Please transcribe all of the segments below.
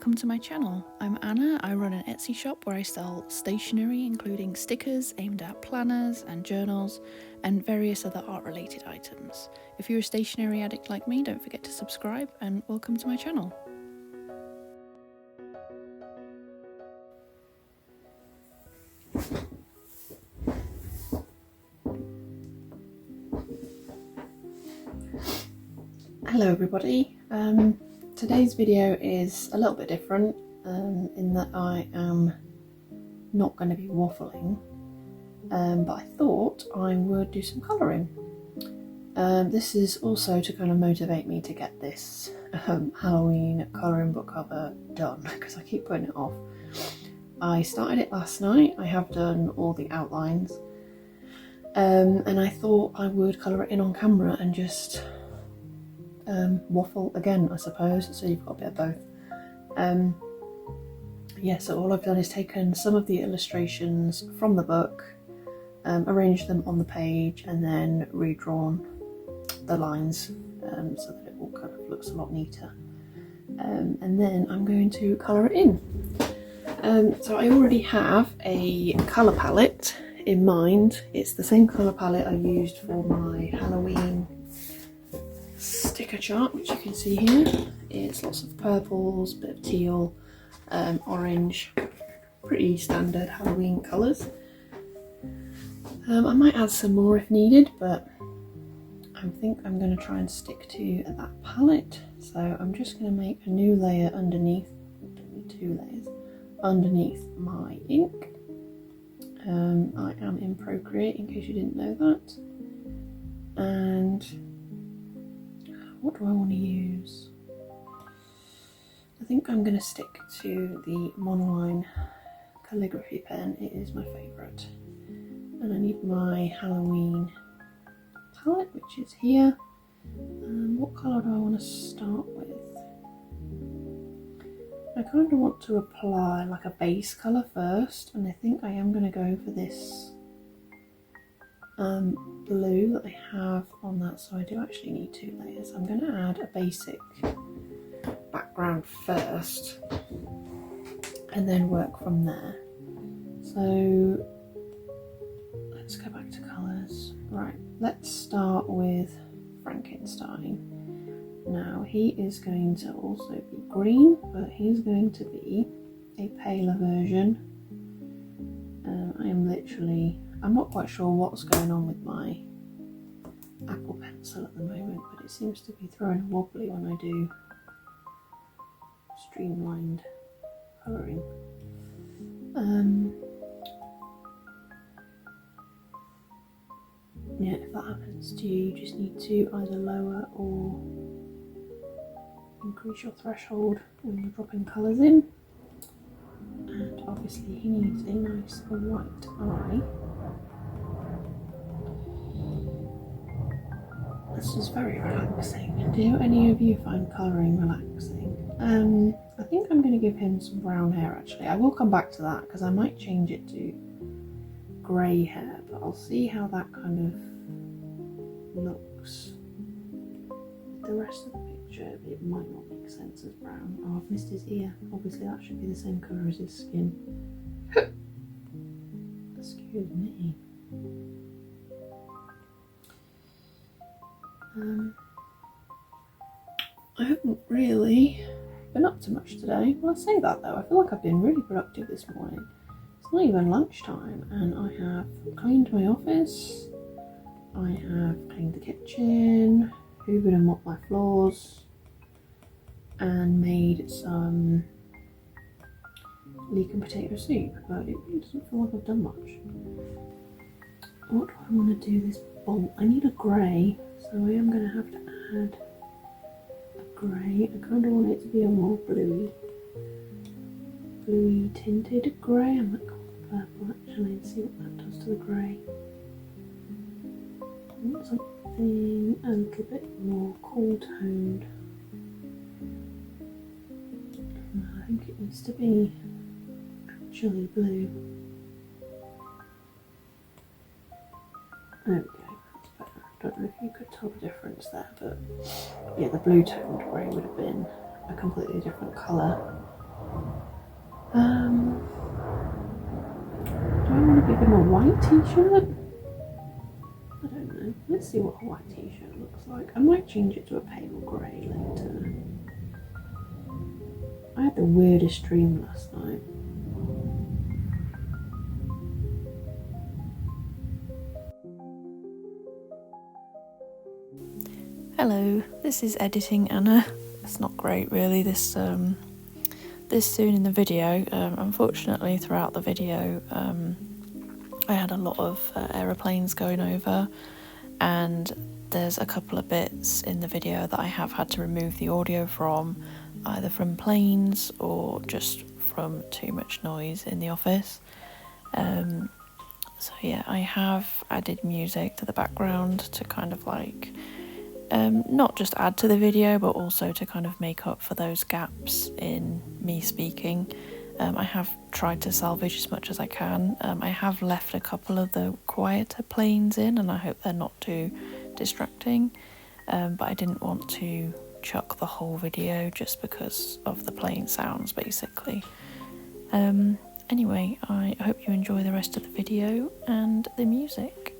welcome to my channel. I'm Anna. I run an Etsy shop where I sell stationery including stickers aimed at planners and journals and various other art related items. If you're a stationery addict like me, don't forget to subscribe and welcome to my channel. Hello everybody. Today's video is a little bit different in that I am not going to be waffling, but I thought I would do some colouring. This is also to kind of motivate me to get this Halloween colouring book cover done, because I keep putting it off. I started it last night. I have done all the outlines, and I thought I would colour it in on camera and just waffle again, I suppose, so you've got a bit of both. Yeah, so all I've done is taken some of the illustrations from the book, arranged them on the page, and then redrawn the lines so that it all kind of looks a lot neater. And then I'm going to colour it in. So I already have a colour palette in mind. It's the same colour palette I used for my Halloween sticker chart, which you can see here. It's lots of purples, bit of teal, orange, pretty standard Halloween colours. I might add some more if needed, but I think I'm going to try and stick to that palette. So I'm just going to make a new layer underneath, two layers, underneath my ink. I am in Procreate, in case you didn't know that. And what do I want to use? I think I'm going to stick to the Monoline calligraphy pen. It is my favourite. And I need my Halloween palette, which is here. What colour do I want to start with? I kind of want to apply like a base colour first, and I think I am going to go for this blue that I have on that, so I do actually need two layers. I'm going to add a basic background first and then work from there. So let's go back to colours. Right, let's start with Frankenstein. Now he is going to also be green, but he's going to be a paler version. I'm not quite sure what's going on with my Apple Pencil at the moment, but it seems to be throwing a wobbly when I do streamlined colouring. Yeah, if that happens to you, you just need to either lower or increase your threshold when you're dropping colours in. And obviously he needs a nice white eye. This is very relaxing. Do any of you find colouring relaxing? I think I'm going to give him some brown hair actually. I will come back to that because I might change it to grey hair, but I'll see how that kind of looks with the rest of the picture. It might not make sense as brown. Oh, I've missed his ear. Obviously that should be the same colour as his skin. Excuse me. I haven't really been up to much today. Well, I say that though, I feel like I've been really productive this morning. It's not even lunchtime and I have cleaned my office, I have cleaned the kitchen, hoovered and mopped my floors, and made some leek and potato soup, but it really doesn't feel like I've done much. What do I want to do this bolt? I need a grey, so I am going to have to add a grey. I kind of want it to be a more bluey tinted grey. I might go with purple actually and see what that does to the grey. I want something a little bit more cool toned. I think it needs to be actually blue. There we go, that's better. I don't know if you could tell the difference there, but yeah, the blue toned grey would have been a completely different colour. give him a white t-shirt? I don't know. Let's see what a white t-shirt looks like. I might change it to a pale grey later. I had the weirdest dream last night. Hello, this is editing Anna. It's not great really this soon in the video. Unfortunately throughout the video I had a lot of aeroplanes going over, and there's a couple of bits in the video that I have had to remove the audio from, either from planes or just from too much noise in the office. So yeah, I have added music to the background to kind of like not just add to the video, but also to kind of make up for those gaps in me speaking. I have tried to salvage as much as I can. I have left a couple of the quieter planes in, and I hope they're not too distracting, but I didn't want to chuck the whole video just because of the plane sounds basically. Anyway, I hope you enjoy the rest of the video and the music.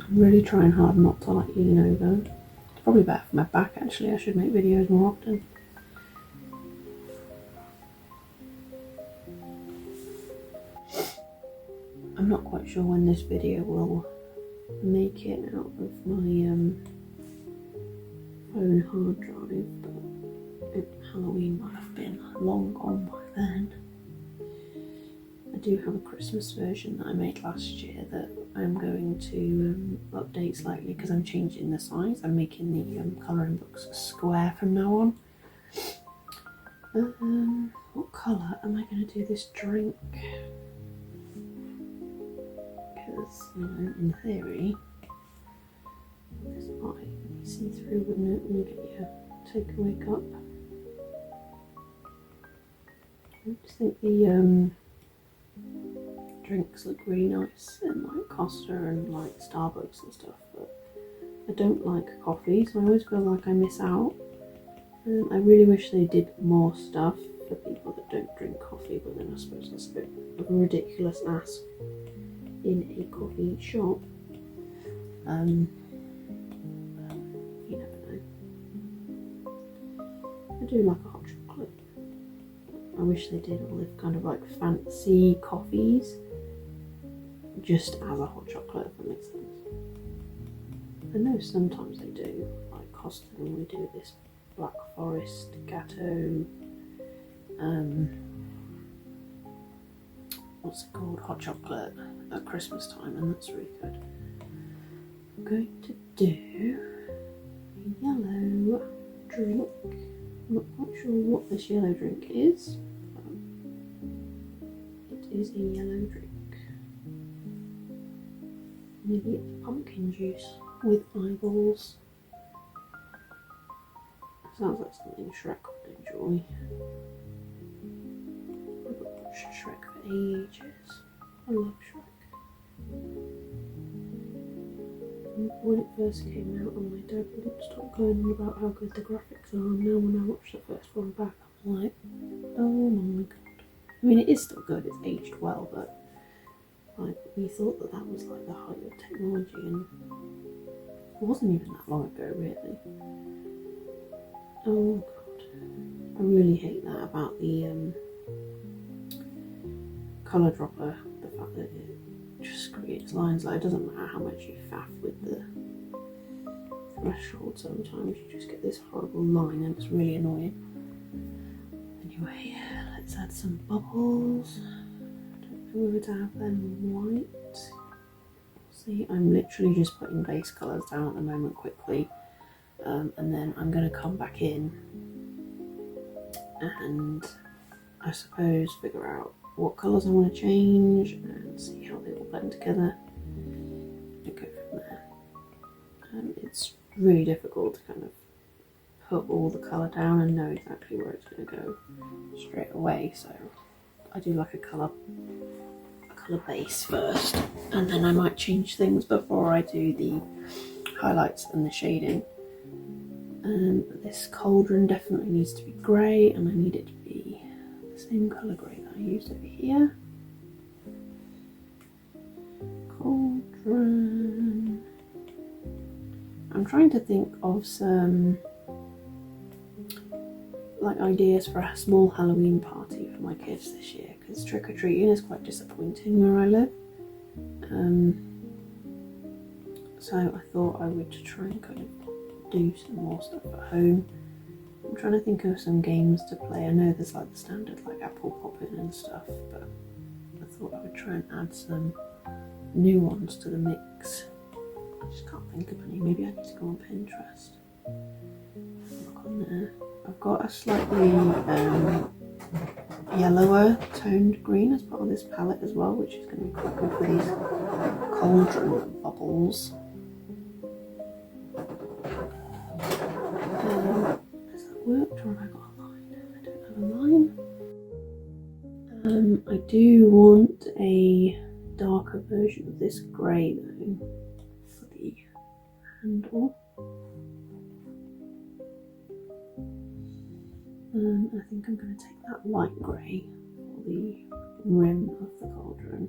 I'm really trying hard not to like lean over. It's probably better for my back actually. I should make videos more often. I'm not quite sure when this video will make it out of my phone hard drive, but Halloween might have been long gone by then. I do have a Christmas version that I made last year that I'm going to update slightly because I'm changing the size. I'm making the colouring books square from now on. What colour am I going to do this drink? Because, you know, in theory, this might be see-through, wouldn't it, when you get your takeaway cup? I just think the drinks look really nice in like Costa and like Starbucks and stuff, but I don't like coffee, so I always feel like I miss out. I really wish they did more stuff for people that don't drink coffee, but then I suppose that's a bit of a ridiculous ask in a coffee shop. You never know. I do like a hot chocolate. I wish they did all the kind of like fancy coffees just as a hot chocolate, if that makes sense. I know sometimes they do, like Costa, and we do this Black Forest Gatto, what's it called, hot chocolate at Christmas time, and that's really good. I'm going to do a yellow drink. I'm not quite sure what this yellow drink is. It is a yellow drink. Maybe it's pumpkin juice with eyeballs. Sounds like something Shrek would enjoy. I've watched Shrek for ages. I love Shrek. When it first came out, and my dad wouldn't stop going on about how good the graphics are, and now when I watch the first one back, I was like, oh my god. I mean, it is still good, it's aged well, but like, we thought that that was like the height of technology, and it wasn't even that long ago, really. Oh god, I really hate that about the colour dropper, the fact that it just creates lines. Like, it doesn't matter how much you faff with the threshold, sometimes you just get this horrible line and it's really annoying. Anyway, let's add some bubbles. I don't know whether to have them white See, I'm literally just putting base colours down at the moment quickly, and then I'm going to come back in and I suppose figure out what colours I want to change and see how they all blend together and go from there. It's really difficult to kind of put all the colour down and know exactly where it's going to go straight away, so I do like a colour base first, and then I might change things before I do the highlights and the shading. This cauldron definitely needs to be grey, and I need it to be the same colour grey that I used over here. Cauldron. I'm trying to think of some like ideas for a small Halloween party for my kids this year, because trick-or-treating is quite disappointing where I live. So I thought I would try and kind of do some more stuff at home. I'm trying to think of some games to play. I know there's like the standard like apple popping and stuff, but I thought I would try and add some new ones to the mix. I just can't think of any. Maybe I need to go on Pinterest. Look on there. I've got a slightly yellower toned green as part of this palette as well, which is going to be quite good for these cauldron bubbles. Has that worked, or have I got a line? I don't have a line. I do want a darker version of this grey though for the handle. I think I'm going to take that light grey for the rim of the cauldron.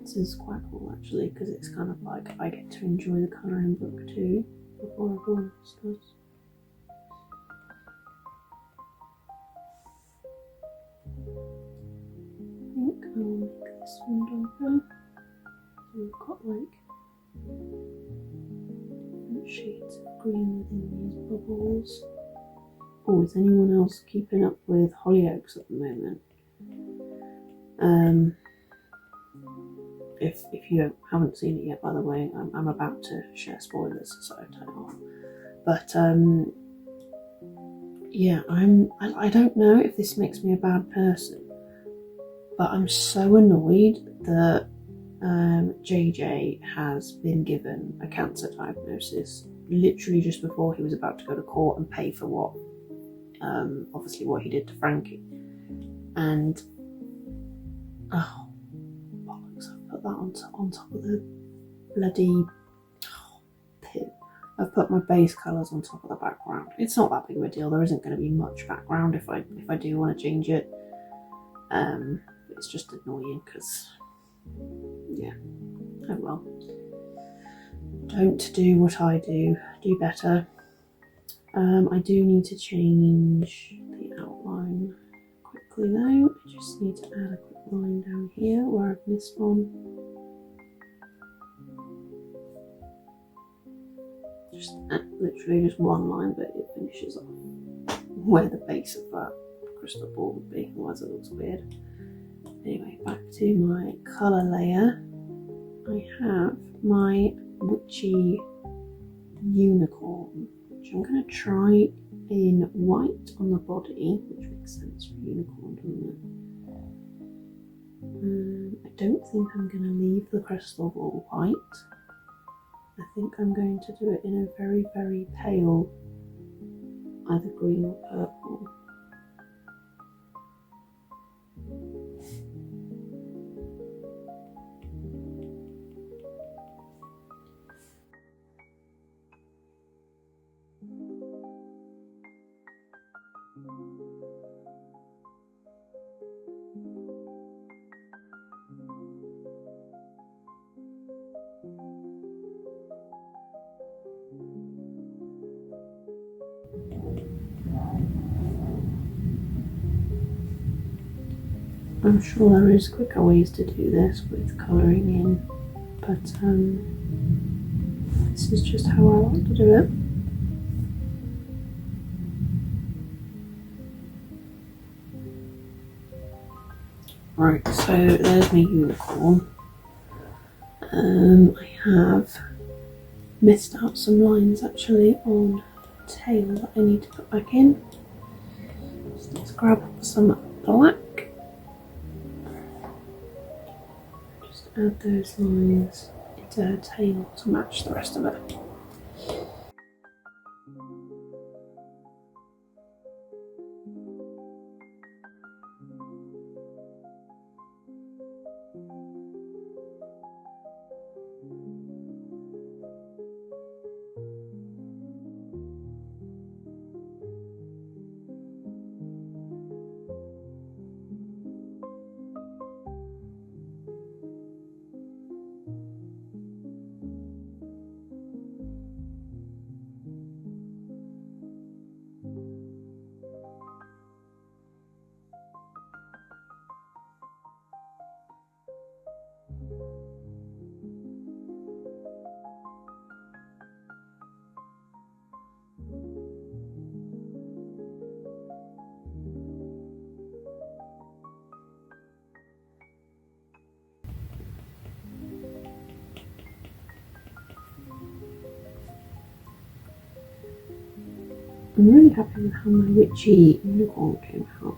This is quite cool actually, because it's kind of like I get to enjoy the colouring book too before everyone else does. I think I will make this one darker. So we've got like different shades of green within these bubbles. Oh, is anyone else keeping up with Hollyoaks at the moment? If you haven't seen it yet, by the way, I'm about to share spoilers, so turn it off. But yeah, I don't know if this makes me a bad person, but I'm so annoyed that JJ has been given a cancer diagnosis literally just before he was about to go to court and pay for what, obviously what he did to Frankie. And oh bollocks, I've put that on top of the bloody pit. I've put my base colours on top of the background. It's not that big of a deal. There isn't going to be much background if I do want to change it. It's just annoying because, yeah, oh well. Don't do what I do. Do better. I do need to change the outline quickly though. I just need to add a quick line down here where I've missed one. Just literally just one line, but it finishes off where the base of that crystal ball would be, otherwise it looks weird. Anyway, back to my colour layer. I have my witchy unicorn, which I'm going to try in white on the body, which makes sense for unicorn, doesn't it? I don't think I'm going to leave the crystal ball white. I think I'm going to do it in a very, very pale, either green or purple. I'm sure there is quicker ways to do this with colouring in, but this is just how I like to do it. Right, so there's my unicorn. I have missed out some lines actually on the tail that I need to put back in. So let's grab some black. Just add those lines into her tail to match the rest of it. I'm really happy with how my witchy unicorn came out.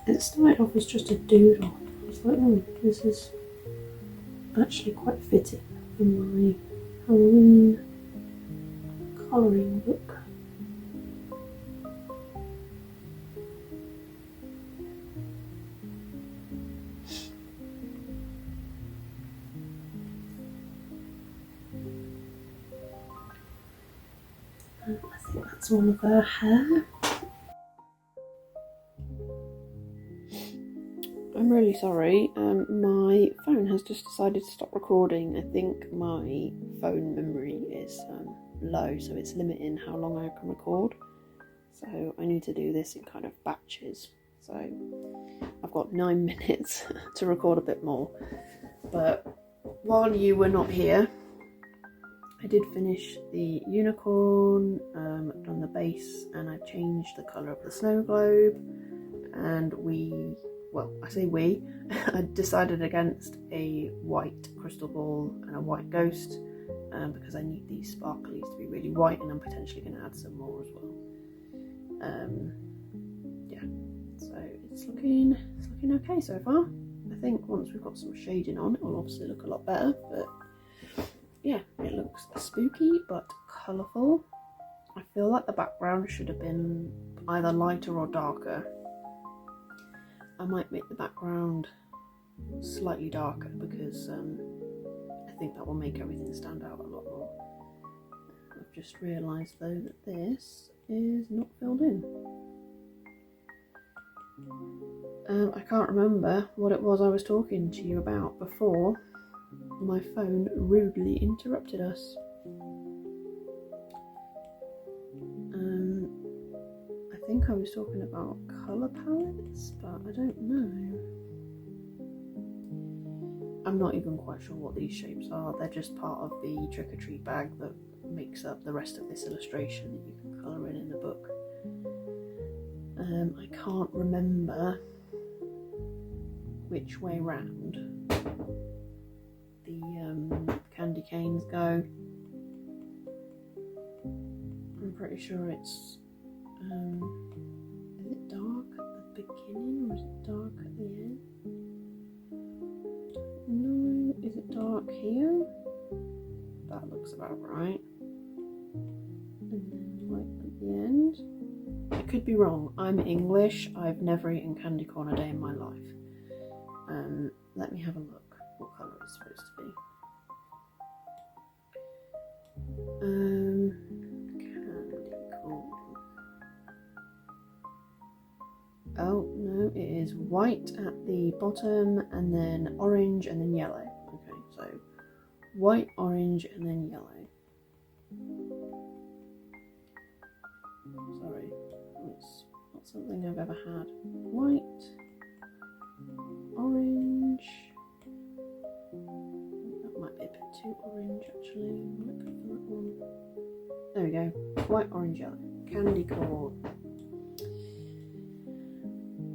It started off as just a doodle. I was like, oh, this is actually quite fitting for my Halloween colouring book. I think that's all of her hair. I'm really sorry, my phone has just decided to stop recording. I think my phone memory is low, so it's limiting how long I can record. So I need to do this in kind of batches. So I've got 9 minutes to record a bit more. But while you were not here, I did finish the unicorn, I've done the base, and I changed the colour of the snow globe, and I decided against a white crystal ball and a white ghost, because I need these sparklies to be really white, and I'm potentially going to add some more as well. Yeah, so it's looking okay so far. I think once we've got some shading on, it will obviously look a lot better, but yeah, it looks spooky but colourful. I feel like the background should have been either lighter or darker. I might make the background slightly darker because I think that will make everything stand out a lot more. I've just realised though that this is not filled in. I can't remember what it was I was talking to you about before my phone rudely interrupted us. I think I was talking about colour palettes, but I don't know. I'm not even quite sure what these shapes are. They're just part of the trick-or-treat bag that makes up the rest of this illustration that you can colour in the book. I can't remember which way round the candy canes go. I'm pretty sure it's is it dark at the beginning or is it dark at the end? No, is it dark here? That looks about right. And then white at the end. I could be wrong. I'm English. I've never eaten candy corn a day in my life. Let me have a look what colour it's supposed to be. Candy corn. Oh no, it is white at the bottom and then orange and then yellow. Okay, so white, orange and then yellow. Sorry, it's not something I've ever had. White, orange. That might be a bit too orange actually. Might go for that one. There we go. White, orange, yellow. Candy corn.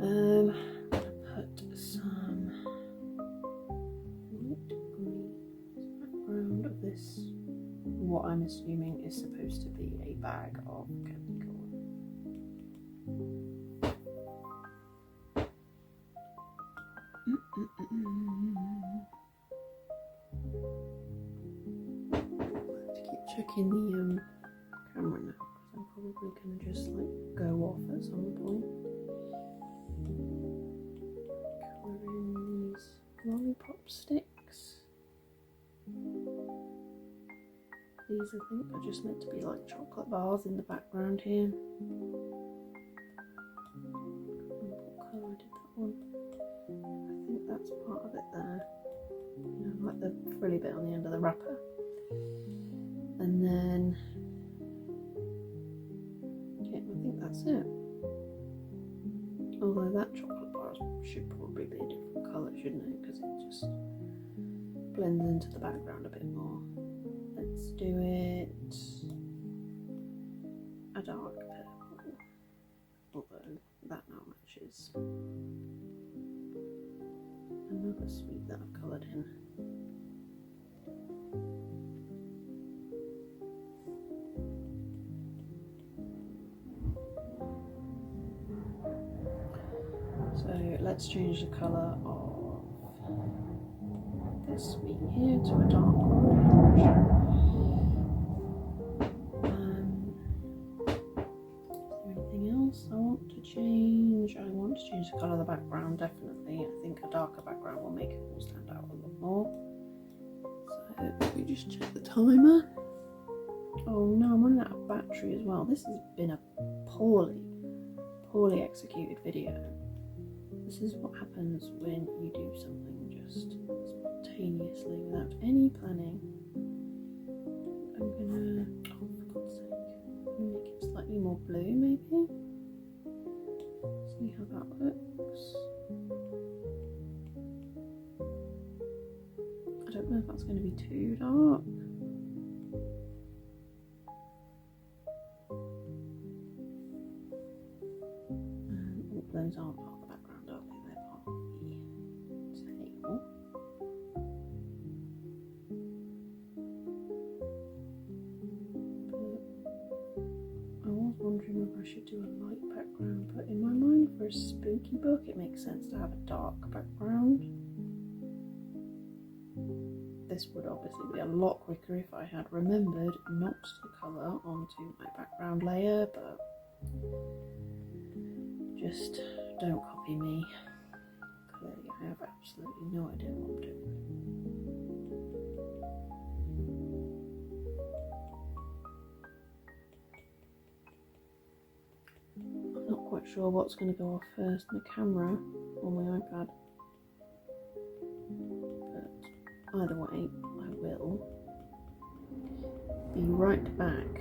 I'm gonna put some light green background of this, what I'm assuming is supposed to be a bag of candy corn. I have to keep checking the camera now, because I'm probably going to just like go off at some point. Colour in these lollipop sticks. These I think are just meant to be like chocolate bars in the background here. What colour I did that one? I think that's part of it there. You know, like the frilly bit on the end of the wrapper. And then, yeah, I think that's it. Although that chocolate bar should probably be a different colour, shouldn't it? Because it just blends into the background a bit more. Let's do it a dark purple, although that now matches another sweet that I've coloured in. So let's change the colour of this sweet here to a dark orange. I want to change. I want to change the colour of the background, definitely. I think a darker background will make it all stand out a lot more. So let me just check the timer. Oh no, I'm running out of battery as well. This has been a poorly executed video. This is what happens when you do something just spontaneously without any planning. I'm gonna, oh for God's sake, I'm gonna make it slightly more blue maybe. See how that looks. I don't know if that's going to be too dark. Those aren't part of the background, are they? They're part of the table. But I was wondering if I should do a light background, but in my mind for a spooky book it makes sense to have a dark background. This would obviously be a lot quicker if I had remembered not to colour onto my background layer, but just don't copy me. Clearly I have absolutely no idea what I'm doing. I'm not quite sure what's going to go off first, the camera or my iPad. But either way, I will be right back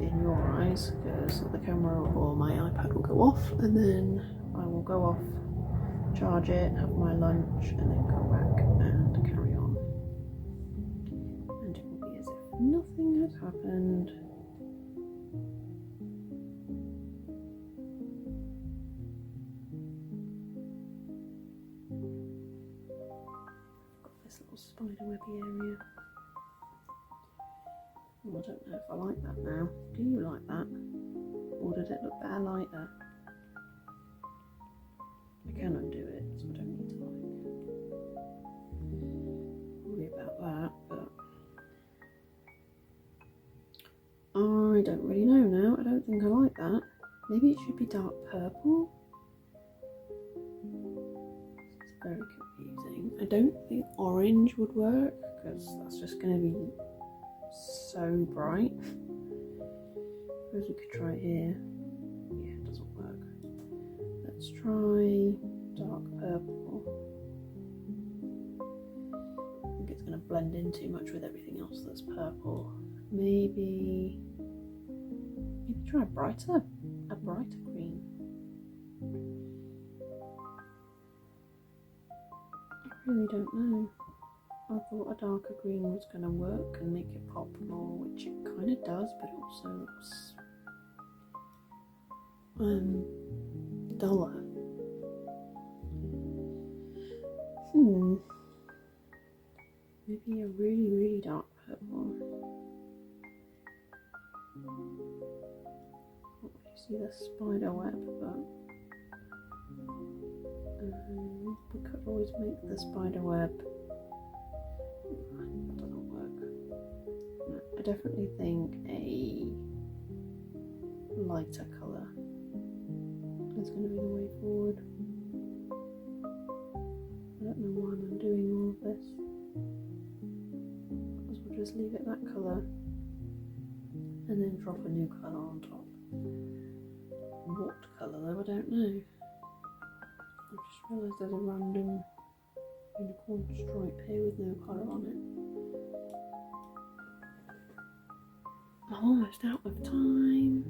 in your eyes, because the camera or my iPad will go off, and then I will go off, charge it, have my lunch, and then come back and carry on. And it will be as if nothing has happened. I've got this little spiderwebby area. I don't know if I like that now. Do you like that? Or did it look better lighter? I can undo it, so I don't need to worry about that, but I don't really know now. I don't think I like that. Maybe it should be dark purple. It's very confusing. I don't think orange would work, because that's just going to be so bright. Suppose we could try here. Yeah, it doesn't work. Let's try dark purple. I think it's going to blend in too much with everything else that's purple. Maybe try a brighter green. I really don't know. I thought a darker green was going to work and make it pop more, which it kind of does, but it also looks duller. Maybe a really, really dark purple. Can't really see the spider web, but we could always make the spider web. That doesn't work. No, I definitely think a lighter colour is going to be the way forward. I don't know why I'm doing all of this. Might as well just leave it that colour and then drop a new colour on top. What colour though, I don't know. I just realised there's a random unicorn stripe here with no colour on it. I'm almost out of time.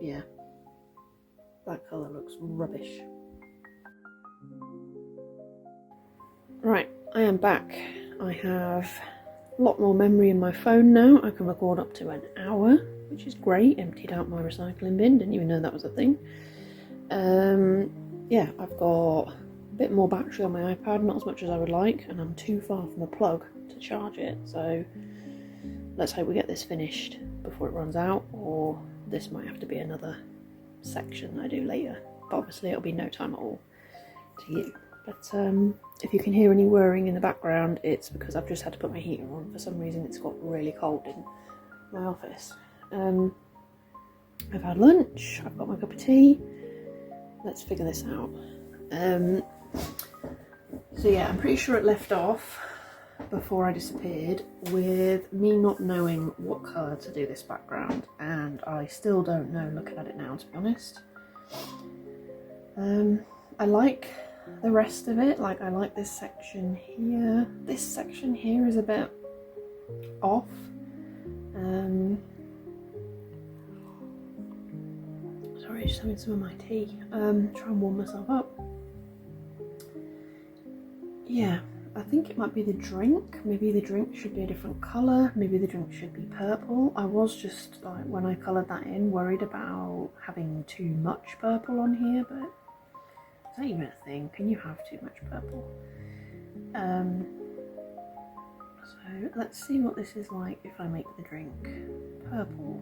Yeah, that colour looks rubbish. Right, I am back. I have a lot more memory in my phone now. I can record up to an hour, which is great. Emptied out my recycling bin, didn't even know that was a thing. Yeah, I've got a bit more battery on my iPad, not as much as I would like, and I'm too far from a plug to charge it, so let's hope we get this finished before it runs out, or this might have to be another section that I do later. But obviously it'll be no time at all to you. But if you can hear any whirring in the background, it's because I've just had to put my heater on. For some reason it's got really cold in my office. I've had lunch, I've got my cup of tea. Let's figure this out. So yeah, I'm pretty sure it left off before I disappeared with me not knowing what colour to do this background, and I still don't know looking at it now, to be honest. I like the rest of it, like I like this section here. This section here is a bit off. Sorry, just having some of my tea. Try and warm myself up. Yeah, I think it might be the drink. Maybe the drink should be a different colour. Maybe the drink should be purple. I was just, like, when I coloured that in, worried about having too much purple on here, but is that even a thing? Can you have too much purple? So let's see what this is like if I make the drink purple.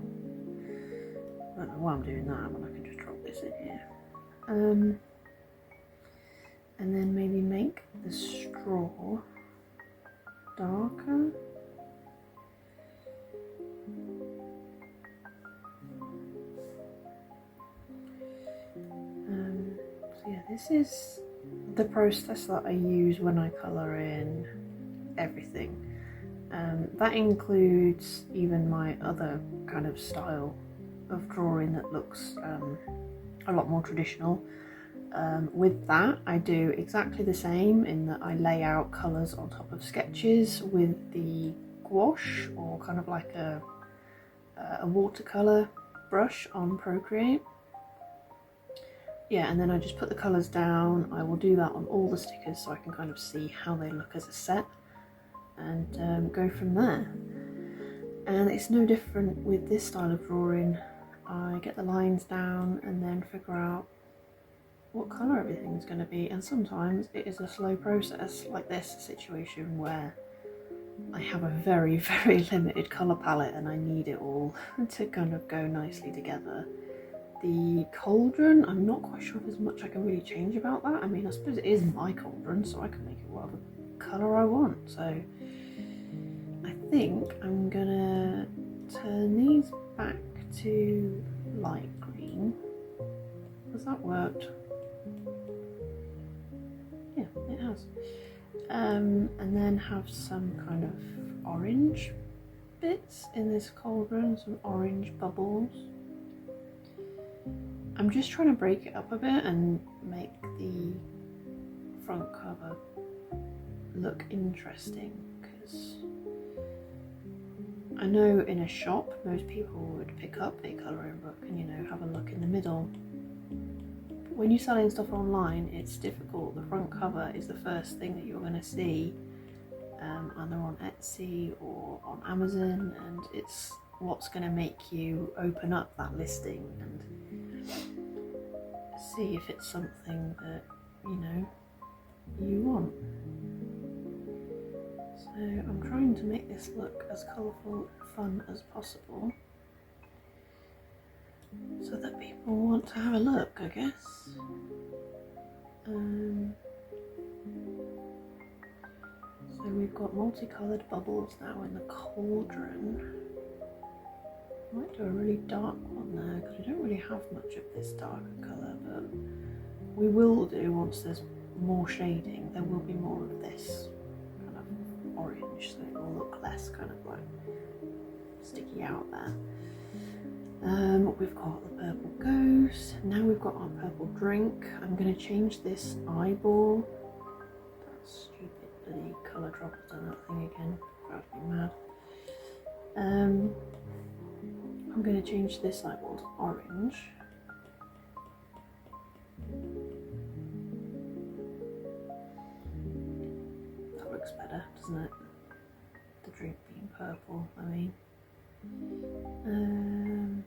I don't know why I'm doing that, but I can just drop this in here. And then maybe make the straw darker. So yeah, this is the process that I use when I colour in everything. That includes even my other kind of style of drawing that looks a lot more traditional. With that, I do exactly the same in that I lay out colours on top of sketches with the gouache, or kind of like a watercolour brush on Procreate. Yeah, and then I just put the colours down. I will do that on all the stickers so I can kind of see how they look as a set, and go from there. And it's no different with this style of drawing. I get the lines down and then figure out what colour everything's going to be, and sometimes it is a slow process, like this situation where I have a very, very limited colour palette and I need it all to kind of go nicely together. The cauldron, I'm not quite sure if there's much I can really change about that. I mean, I suppose it is my cauldron, so I can make it whatever colour I want. So I think I'm gonna turn these back to light green. Has that worked? Yeah, it has. And then have some kind of orange bits in this cauldron, some orange bubbles. I'm just trying to break it up a bit and make the front cover look interesting, because I know in a shop most people would pick up a colouring book and, you know, have a look in the middle. But when you're selling stuff online, it's difficult. The front cover is the first thing that you're going to see, either on Etsy or on Amazon, and it's what's going to make you open up that listing and see if it's something that you want. So I'm trying to make this look as colourful and fun as possible so that people want to have a look, I guess. So we've got multicoloured bubbles now in the cauldron. I might do a really dark one there because we don't really have much of this darker colour, but we will do, once there's more shading, there will be more of this kind of orange, so it will look less kind of like sticky out there. We've got the purple ghost, now we've got our purple drink. I'm going to change this eyeball. That stupid bloody colour drop has done that thing again, drives me mad. I'm going to change this eyeball to orange. That looks better, doesn't it? The drink being purple, I mean.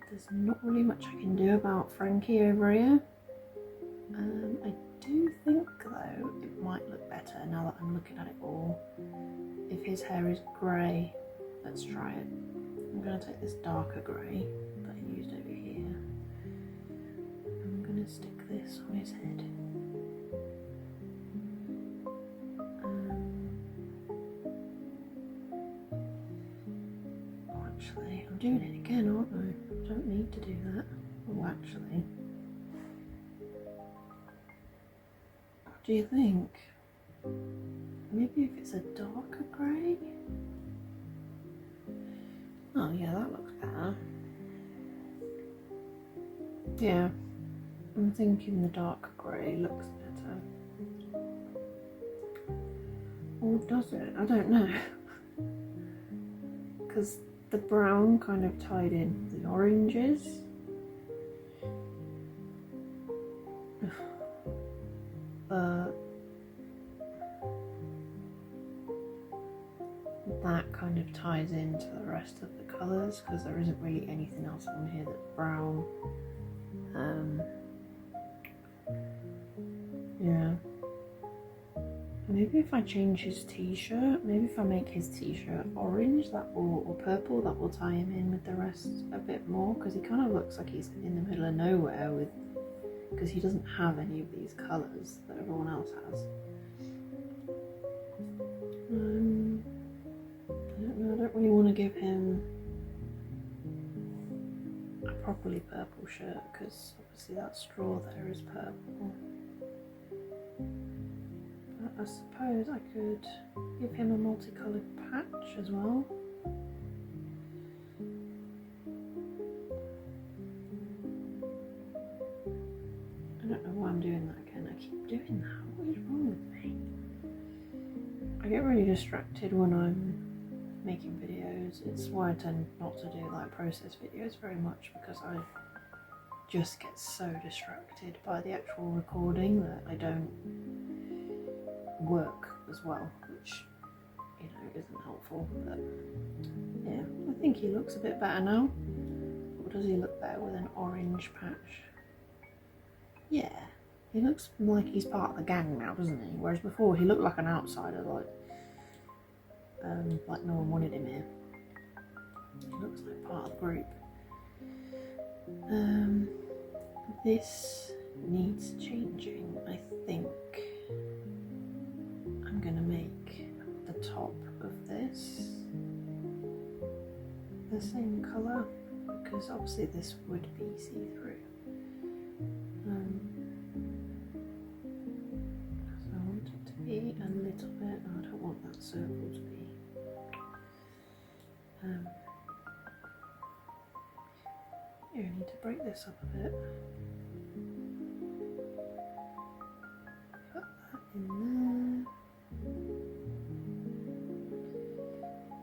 There's not really much I can do about Frankie over here. I do think though it might look better now that I'm looking at it all if his hair is grey. Let's try it. I'm going to take this darker grey that I used over here. I'm going to stick this on his head. Oh, actually, I'm doing it again, aren't I? I don't need to do that. Oh, actually. What do you think? Maybe if it's a darker grey? Oh yeah, that looks better. Yeah, I'm thinking the darker grey looks better. Or does it? I don't know. Because the brown kind of tied in the oranges. That kind of ties into the rest of the colours because there isn't really anything else on here that's brown. Yeah. Maybe if I change his t-shirt, maybe if I make his t-shirt orange, that will, or purple, that will tie him in with the rest a bit more, because he kind of looks like he's in the middle of nowhere with, because he doesn't have any of these colours that everyone else has. I don't really want to give him a properly purple shirt because obviously that straw there is purple. But I suppose I could give him a multicoloured patch as well. I don't know why I'm doing that again. I keep doing that. What is wrong with me? I get really distracted when I'm making videos. It's why I tend not to do like process videos very much, because I just get so distracted by the actual recording that I don't work as well, which isn't helpful. But yeah, I think he looks a bit better now. Or does he look better with an orange patch? Yeah, he looks like he's part of the gang now, doesn't he? Whereas before he looked like an outsider, like no one wanted him here. He looks like part of the group. This needs changing. I think I'm gonna make the top of this the same colour, because obviously this would be see-through. So I want it to be a little bit, I don't want that circle to be. Here, I need to break this up a bit. Put that in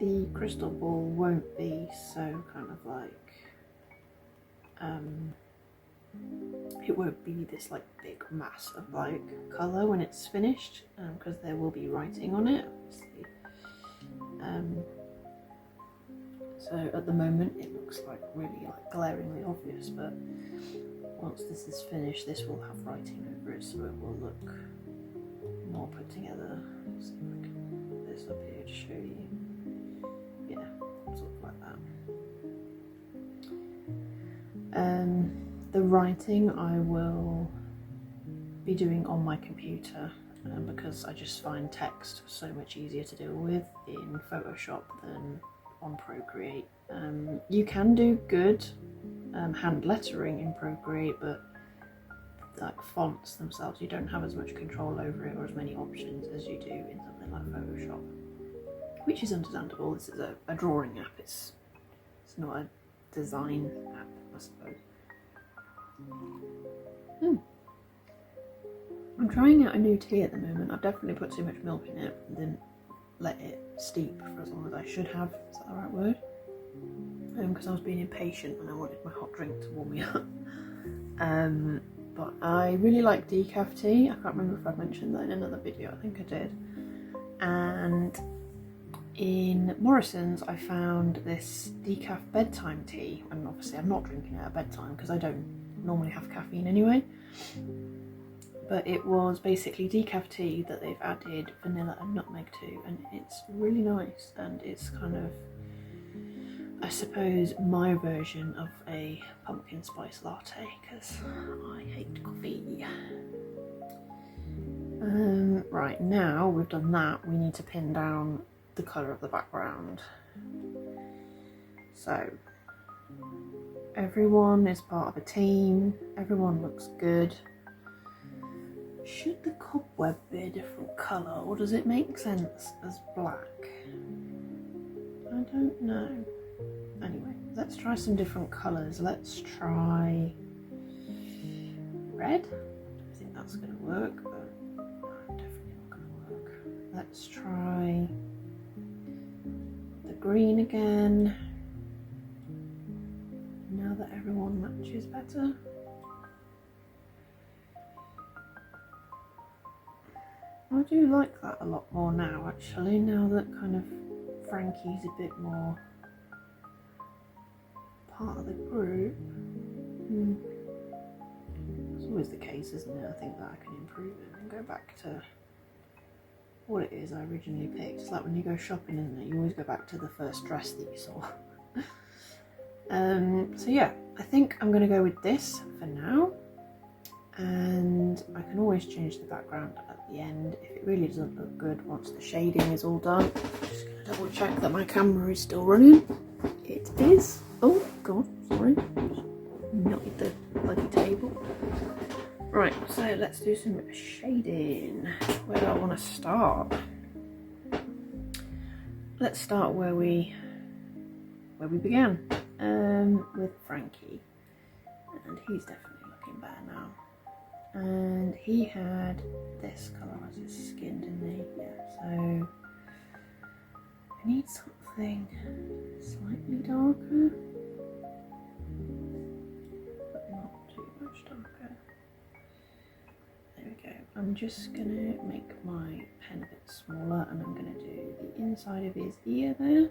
there. The crystal ball won't be so kind of like, it won't be this like big mass of like colour when it's finished, because there will be writing on it, obviously. So at the moment it looks like really like glaringly obvious, but once this is finished, this will have writing over it, so it will look more put together. Let's see if I can put this up here to show you. Yeah, sort of like that. The writing I will be doing on my computer because I just find text so much easier to deal with in Photoshop than on Procreate. You can do good hand lettering in Procreate, but like fonts themselves, you don't have as much control over it or as many options as you do in something like Photoshop, which is understandable. This is a drawing app, it's not a design app, I suppose. I'm trying out a new tea at the moment. I've definitely put too much milk in it and didn't let it steep for as long as I should have. Is that the right word? Because I was being impatient and I wanted my hot drink to warm me up. But I really like decaf tea. I can't remember if I mentioned that in another video. I think I did. And in Morrison's I found this decaf bedtime tea, and obviously I'm not drinking it at bedtime because I don't normally have caffeine anyway. But it was basically decaf tea that they've added vanilla and nutmeg to, and it's really nice, and it's kind of, I suppose, my version of a pumpkin spice latte, because I hate coffee. Right, now we've done that, we need to pin down the colour of the background. So, everyone is part of a team, everyone looks good. Should the cobweb be a different colour, or does it make sense as black? I don't know. Anyway, let's try some different colours. Let's try red. I think that's going to work, but no, definitely not going to work. Let's try the green again. Now that everyone matches better. I do like that a lot more now, actually, now that kind of Frankie's a bit more part of the group. It's always the case, isn't it? I think that I can improve it and go back to what it is I originally picked. It's like when you go shopping, isn't it? You always go back to the first dress that you saw. So yeah, I think I'm going to go with this for now. And I can always change the background at the end if it really doesn't look good once the shading is all done. I'm just going to double check that my camera is still running. It is. Oh god, sorry. Not with the bloody table. Right, so let's do some shading. Where do I want to start? Let's start where we began, with Frankie. And he's definitely looking better now. And he had this colour as his skin, didn't he? Yeah, so I need something slightly darker, but not too much darker. There we go. I'm just gonna make my pen a bit smaller, and I'm gonna do the inside of his ear there.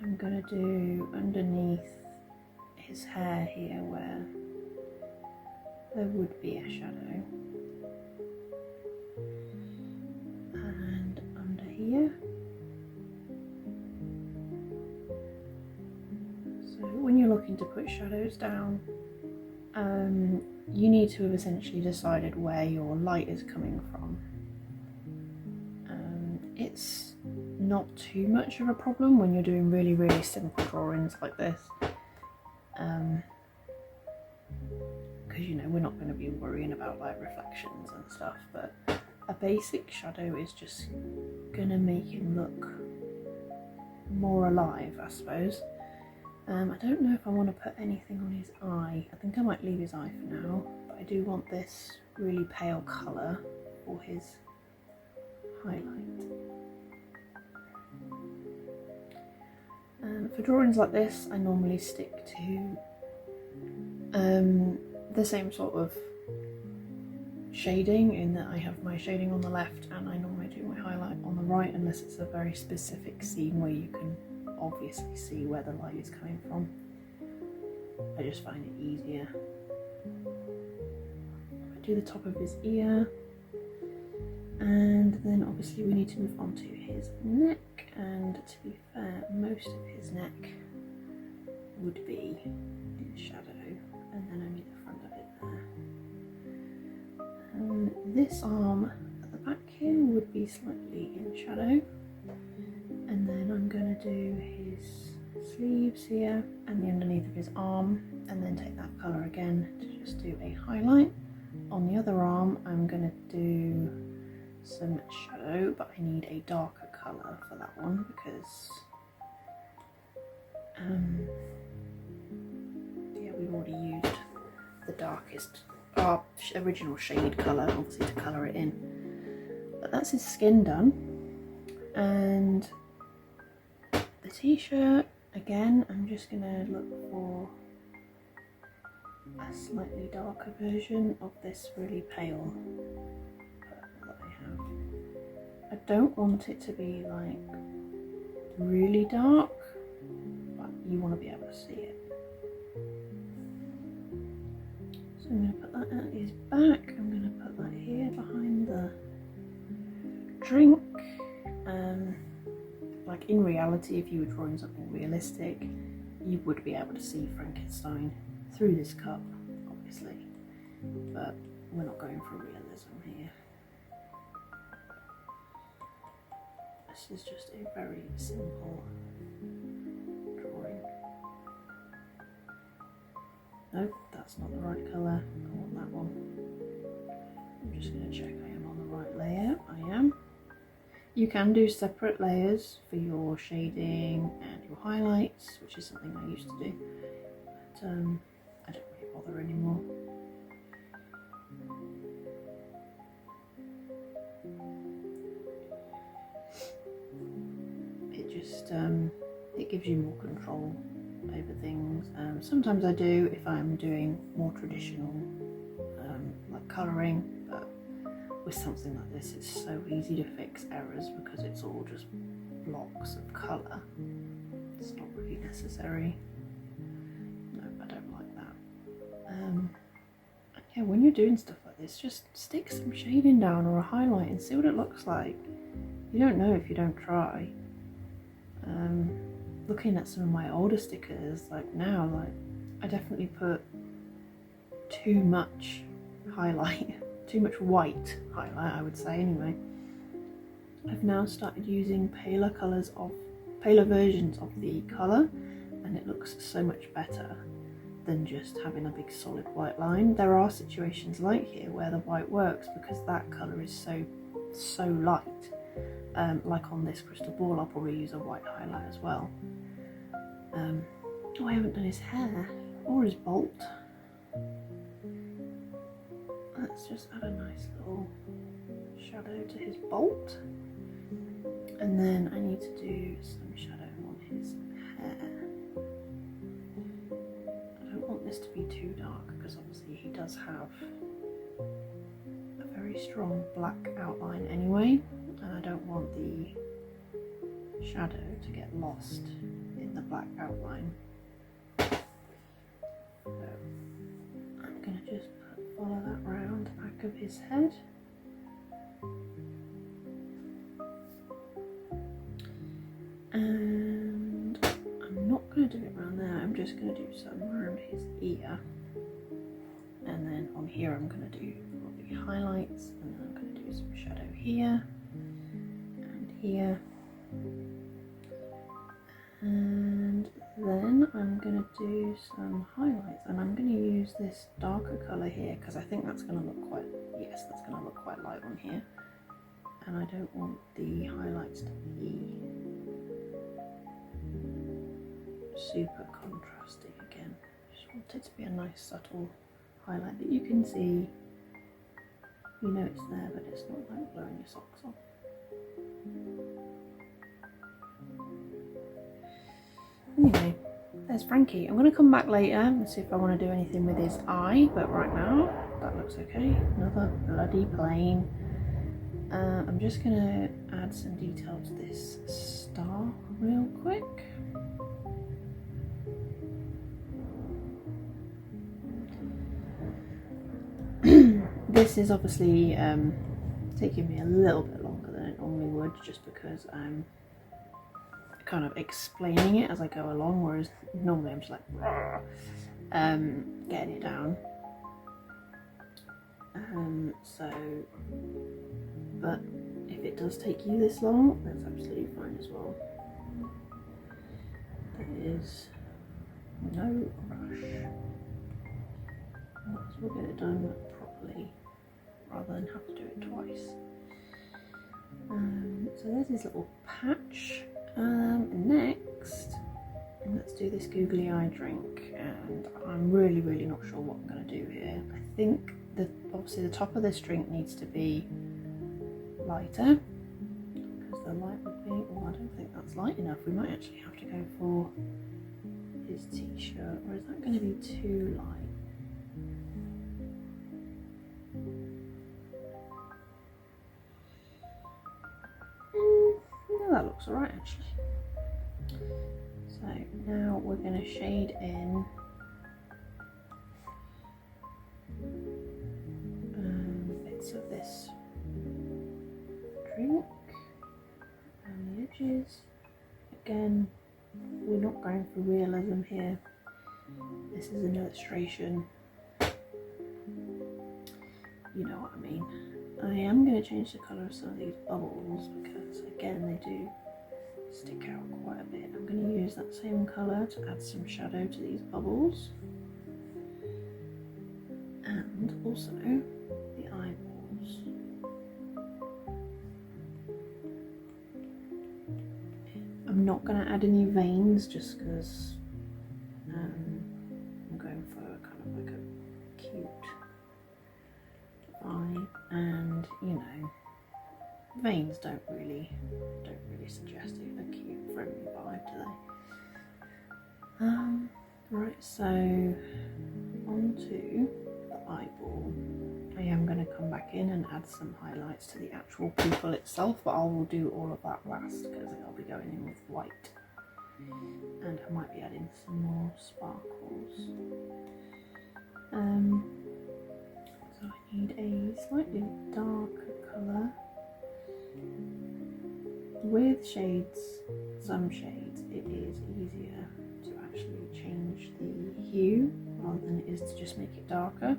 I'm gonna do underneath his hair here where there would be a shadow, and under here. So when you're looking to put shadows down, you need to have essentially decided where your light is coming from. It's not too much of a problem when you're doing really, really simple drawings like this. Because, you know, we're not going to be worrying about like reflections and stuff, but a basic shadow is just going to make him look more alive, I suppose. I don't know if I want to put anything on his eye. I think I might leave his eye for now, but I do want this really pale colour for his highlight. For drawings like this, I normally stick to the same sort of shading in that I have my shading on the left and I normally do my highlight on the right, unless it's a very specific scene where you can obviously see where the light is coming from. I just find it easier. I do the top of his ear, and then obviously we need to move on to his neck, and to be fair, most of his neck would be in shadow, and then only the front of it there. And this arm at the back here would be slightly in shadow, and then I'm going to do his sleeves here and the underneath of his arm, and then take that colour again to just do a highlight. On the other arm I'm going to do some shadow, but I need a darker colour for that one because yeah, we've already used the darkest, our original shade colour, obviously, to colour it in. But that's his skin done, and the t-shirt, again, I'm just going to look for a slightly darker version of this really pale purple that I have. I don't want it to be like really dark, but you want to be able to see it. So I'm going to put that at his back, I'm going to put that here behind the drink. Like in reality, if you were drawing something realistic, you would be able to see Frankenstein through this cup, obviously, but we're not going for realism here. This is just a very simple drawing. No, that's not the right colour, I want that one. I'm just going to check I am on the right layer. I am. You can do separate layers for your shading and your highlights, which is something I used to do, but I don't really bother anymore. It just it gives you more control over things. Sometimes I do if I'm doing more traditional like colouring, but with something like this it's so easy to fix errors because it's all just blocks of colour. It's not really necessary. No, I don't like that. Yeah, when you're doing stuff like this, just stick some shading down or a highlight and see what it looks like. You don't know if you don't try. Looking at some of my older stickers, like now, like I definitely put too much highlight, too much white highlight, I would say anyway. I've now started using paler versions of the colour, and it looks so much better than just having a big solid white line. There are situations like here where the white works because that colour is so light. Like on this crystal ball, I'll probably use a white highlight as well. Oh, I haven't done his hair or his bolt. Let's just add a nice little shadow to his bolt, and then I need to do some shadow on his hair. I don't want this to be too dark because obviously he does have a very strong black outline anyway, and I don't want the shadow to get lost in the black outline. So I'm going to just follow that round the back of his head. And I'm not going to do it around there, I'm just going to do some around his ear. And then on here I'm going to do probably highlights, and then I'm going to do some shadow here and here. And then I'm going to do some highlights, and I'm going to use this darker colour here because I think that's going to look quite, yes, that's going to look quite light on here, and I don't want the highlights to be super contrasty again. I just want it to be a nice subtle highlight that you can see. You know it's there, but it's not like blowing your socks off. Anyway, there's Frankie. I'm going to come back later and see if I want to do anything with his eye, but right now that looks okay. Another bloody plane. I'm just gonna add some detail to this star real quick. This is obviously taking me a little bit longer than it normally would, just because I'm kind of explaining it as I go along, whereas normally I'm just like getting it down. But if it does take you this long, that's absolutely fine as well. There is no rush. Might as well get it done properly rather than have to do it twice. So there's this little patch. Next, let's do this googly eye drink, and I'm really not sure what I'm going to do here. I think that obviously the top of this drink needs to be lighter, because the light would be, oh, I don't think that's light enough. We might actually have to go for his t-shirt, or is that going to be too light? No, that looks alright actually. So now we're going to shade in bits of this drink around the edges. Again, we're not going for realism here. This is an illustration. You know what I mean. I am going to change the colour of some of these bubbles because again they do stick out quite a bit. I'm going to use that same colour to add some shadow to these bubbles, and also the eyeballs. I'm not going to add any veins just because I'm going for kind of like a cute vibe, and you know, veins don't really suggest a cute friendly vibe, do they? Right, so onto the eyeball. I am going to come back in and add some highlights to the actual pupil itself, but I will do all of that last because I'll be going in with white, and I might be adding some more sparkles. So I need a slightly darker colour with shades. Some shades it is easier to actually change the hue rather than it is to just make it darker,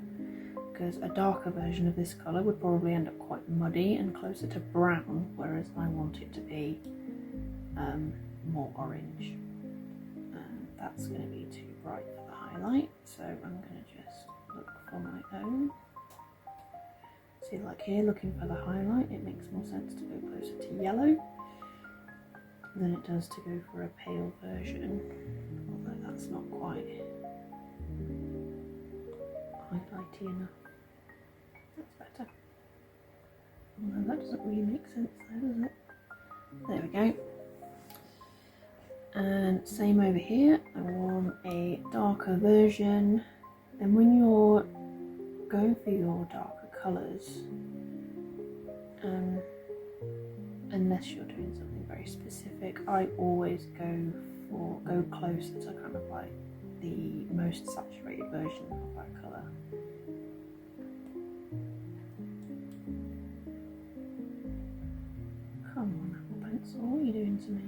because a darker version of this colour would probably end up quite muddy and closer to brown, whereas I want it to be more orange. That's going to be too bright for the highlight, so I'm going to just look for my own. See, like here, looking for the highlight, it makes more sense to go closer to yellow than it does to go for a pale version, although that's not quite highlighty enough. That's better. Although that doesn't really make sense though, does it? There we go. And same over here, I want a darker version. And when you're going for your darker colours, unless you're doing something very specific, I always go closer to kind of like the most saturated version of that colour. Come on, Apple Pencil, what are you doing to me?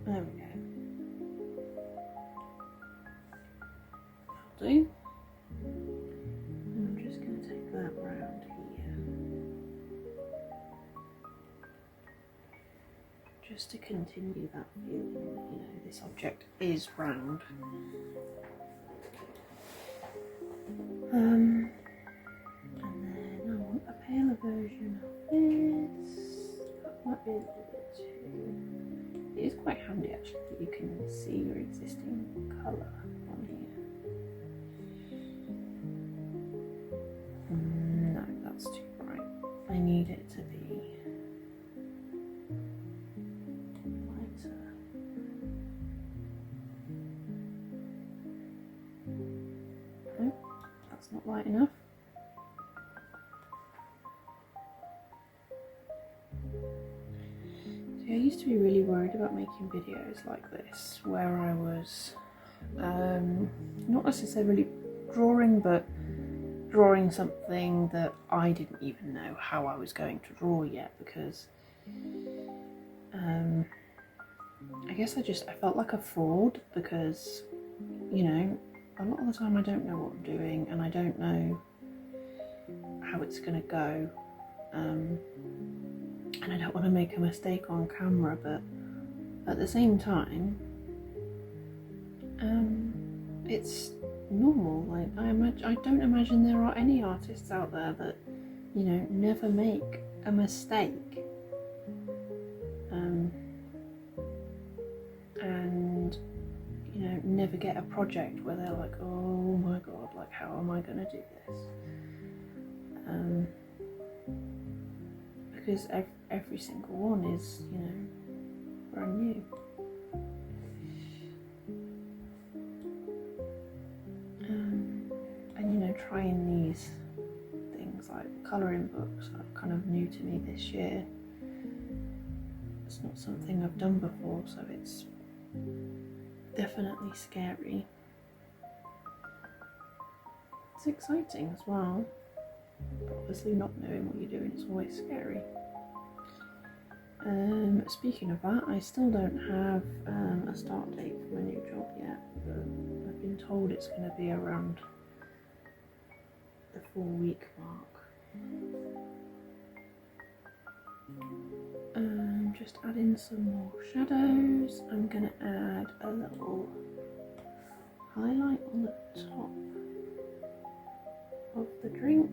There we go. That'll do. And I'm just going to take that round here, just to continue that feeling that, you know, this object is round. And then I want a paler version of this. That might be a little bit too... It is quite handy actually that you can see your existing colour on here. No, that's too bright. I need it to be lighter. not light enough. See, I used to be really worried about making videos like this, where I was not necessarily drawing, but drawing something that I didn't even know how I was going to draw yet, because I guess I felt like a fraud, because, you know, a lot of the time I don't know what I'm doing and I don't know how it's going to go, and I don't want to make a mistake on camera, but at the same time it's normal. Like, I don't imagine there are any artists out there that, you know, never make a mistake, and, you know, never get a project where they're like, oh my god, like, how am I gonna do this? Because every single one is, you know, brand new. And, you know, trying these things like colouring books are kind of new to me this year. It's not something I've done before, so it's definitely scary. It's exciting as well, but obviously not knowing what you're doing is always scary. Speaking of that, I still don't have a start date for my new job yet, but I've been told it's going to be around the 4-week mark. Just add in some more shadows. I'm going to add a little highlight on the top of the drink.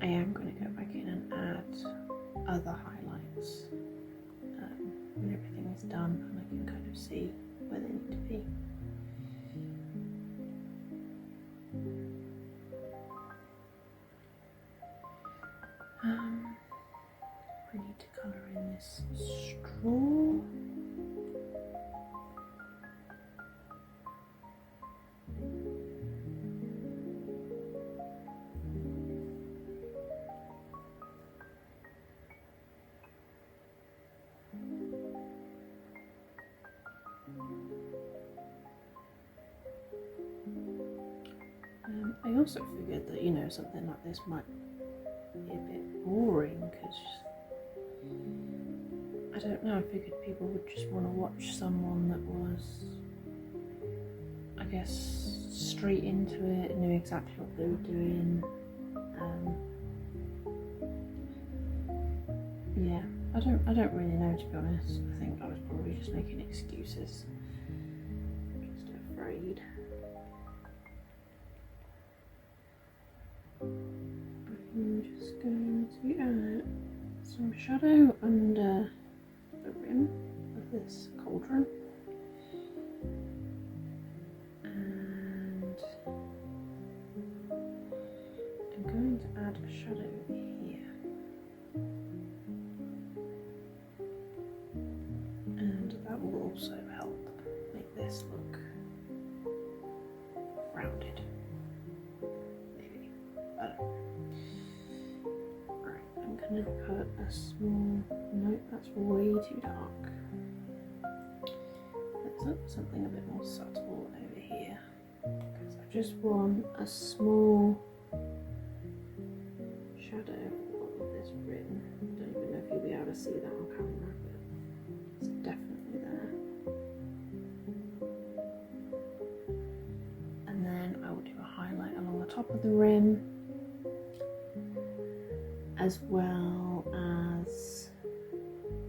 I am going to go back in and add other highlights when everything is done and I can kind of see where they need to be. We need to colour in this straw. I also figured that, you know, something like this might be a bit boring, because I don't know, I figured people would just want to watch someone that was, I guess, straight into it, knew exactly what they were doing. Yeah, I don't really know, to be honest. I think I was probably just making excuses, just afraid. I'm just going to add some shadow under the rim of this cauldron, and I'm going to add a shadow here, and that will also help make this look rounded. Maybe, I don't know. I'm going to put a small, nope, that's way too dark. Let's look for something a bit more subtle over here, because I just want a small shadow of this rim. I don't even know if you'll be able to see that on camera, but it's definitely there. And then I will do a highlight along the top of the rim, as well as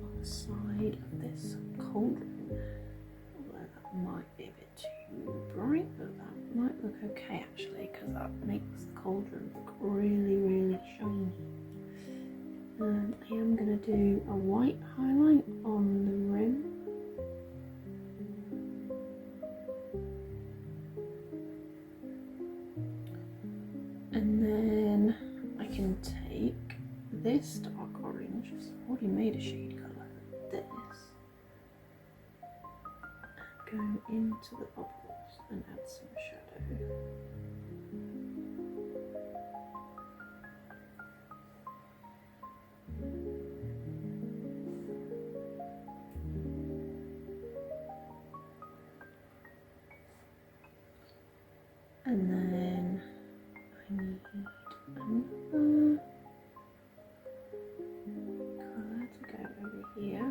on the side of this cauldron, although that might be a bit too bright, but that might look okay actually, because that makes the cauldron look really, really shiny. I am going to do a white highlight on the rim. And then I can take this dark orange, I've already made a shade colour for this, go into the bubbles and add some shadow. And then I need another colour to go over here.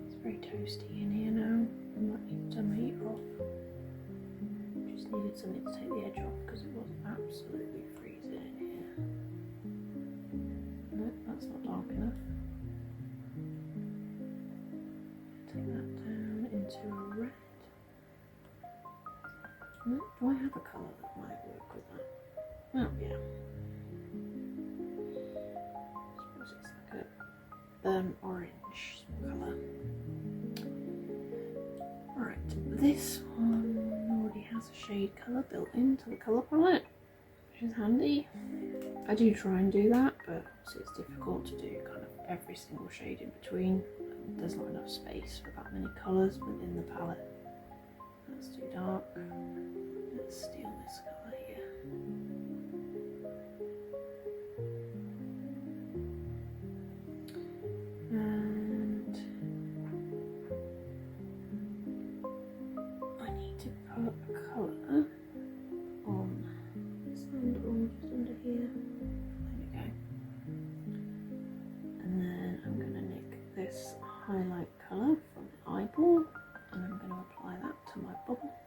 It's very toasty in here now. I might need to turn my heater off. Just needed something to take the edge off because it was absolutely freezing in here. Nope, that's not dark enough. Take that down into a red. Nope, do I have a colour that might work with that? Oh yeah. I suppose it's like a burnt orange colour. Right, this one already has a shade colour built into the colour palette, which is handy. I do try and do that, but obviously it's difficult to do kind of every single shade in between. There's not enough space for that many colours within the palette. That's too dark. Let's steal this colour here. And I need to put a colour on this under, just under here. There we go. And then I'm going to nick this highlight colour from the eyeball and I'm going to apply that to my bubbles.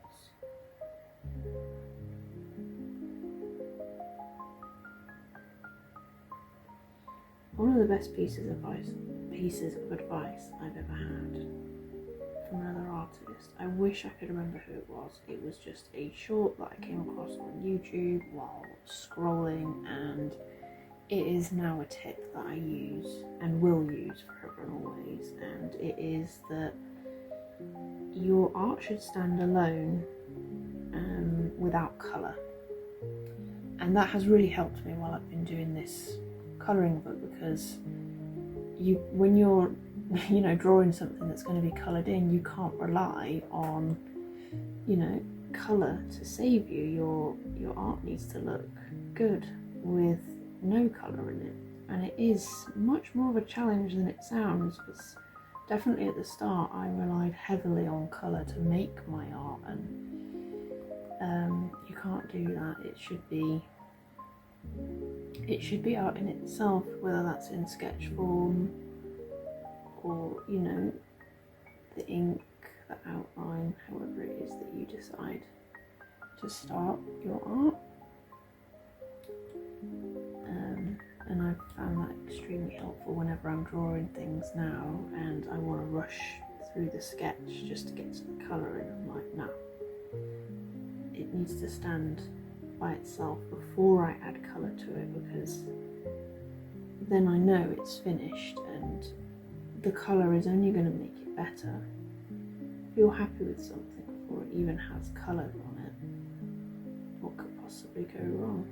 One of the best pieces of advice I've ever had from another artist. I wish I could remember who it was. It was just a short that I came across on YouTube while scrolling, and it is now a tip that I use and will use forever and always, and it is that your art should stand alone without colour. And that has really helped me while I've been doing this colouring book, because when you're drawing something that's going to be coloured in, you can't rely on colour to save you. Your art needs to look good with no colour in it, and it is much more of a challenge than it sounds, because definitely at the start I relied heavily on colour to make my art, and you can't do that. It should be art in itself, whether that's in sketch form or the ink, the outline, however it is that you decide to start your art. And I've found that extremely helpful whenever I'm drawing things now and I want to rush through the sketch just to get to the colour in. I'm like, no, it needs to stand by itself before I add colour to it, because then I know it's finished and the colour is only going to make it better. If you're happy with something before it even has colour on it, what could possibly go wrong?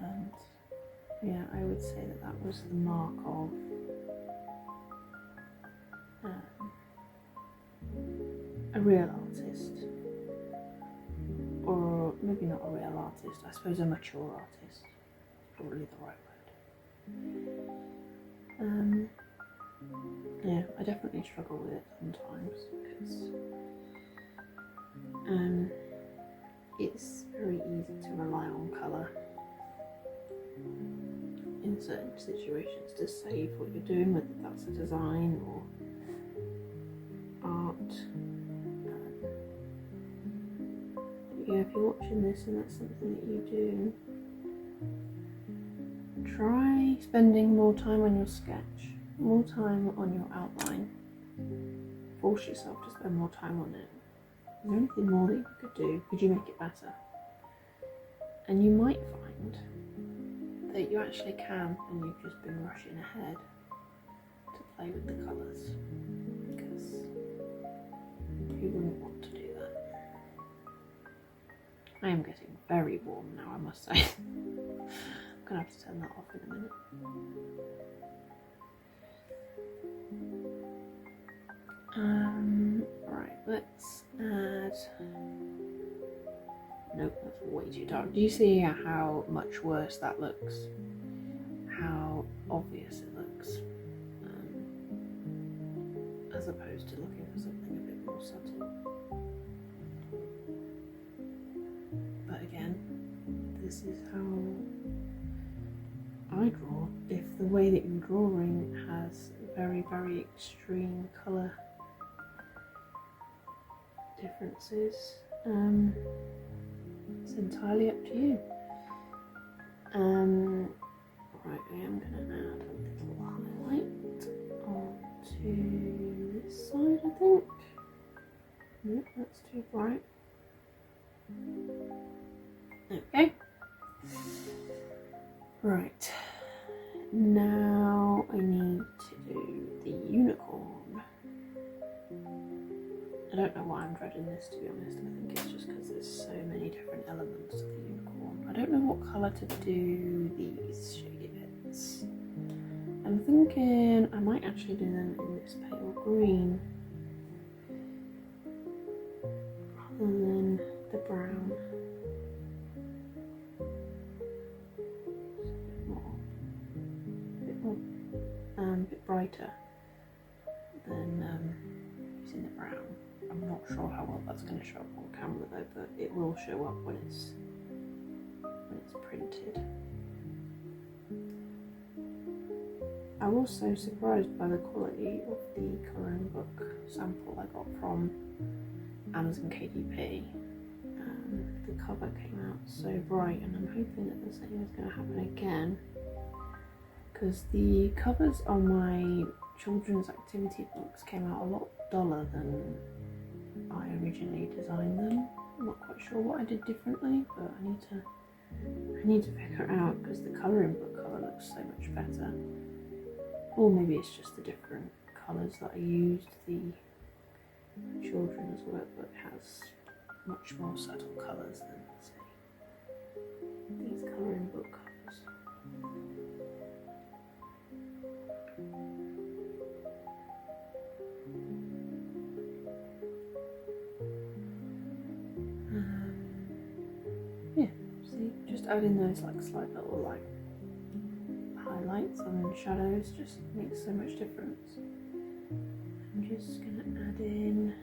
And yeah, I would say that was the mark of a real artist, or maybe not a real artist, I suppose a mature artist is probably the right word. Yeah, I definitely struggle with it sometimes, because it's very easy to rely on colour in certain situations to save what you're doing, whether that's a design or art. Yeah, if you're watching this and that's something that you do, try spending more time on your sketch, more time on your outline. Force yourself to spend more time on it. Is there anything more that you could do? Could you make it better? And you might find that you actually can, and you've just been rushing ahead to play with the colours, because who wouldn't want to do that? I am getting very warm now, I must say. I'm gonna have to turn that off in a minute. Right, let's add. Nope, that's way too dark. Do you see how much worse that looks? How obvious it looks, as opposed to looking at something a bit more subtle. But again, this is how I draw. If the way that you're drawing has very, very extreme colour differences, it's entirely up to you. Right, I am going to add a little highlight onto this side, I think. Nope, that's too bright. Okay. Right, now I need to do the unicorn. I don't know why I'm dreading this, to be honest. I think it's just because there's so many different elements to the unicorn. I don't know what colour to do these shady bits. I'm thinking I might actually do them in this pale green rather than the brown. A bit brighter than using the brown. I'm not sure how well that's going to show up on camera though, but it will show up when it's printed. I was so surprised by the quality of the colouring book sample I got from Amazon KDP. The cover came out so bright, and I'm hoping that the same is going to happen again, because the covers on my children's activity books came out a lot duller than I originally designed them. I'm not quite sure what I did differently, but I need to figure it out, because the colouring book colour looks so much better. Or maybe it's just the different colours that I used. The children's workbook has much more subtle colours than, say, these colouring book colours. Yeah, see, just adding those like slight little like highlights and shadows just makes so much difference. I'm just gonna add in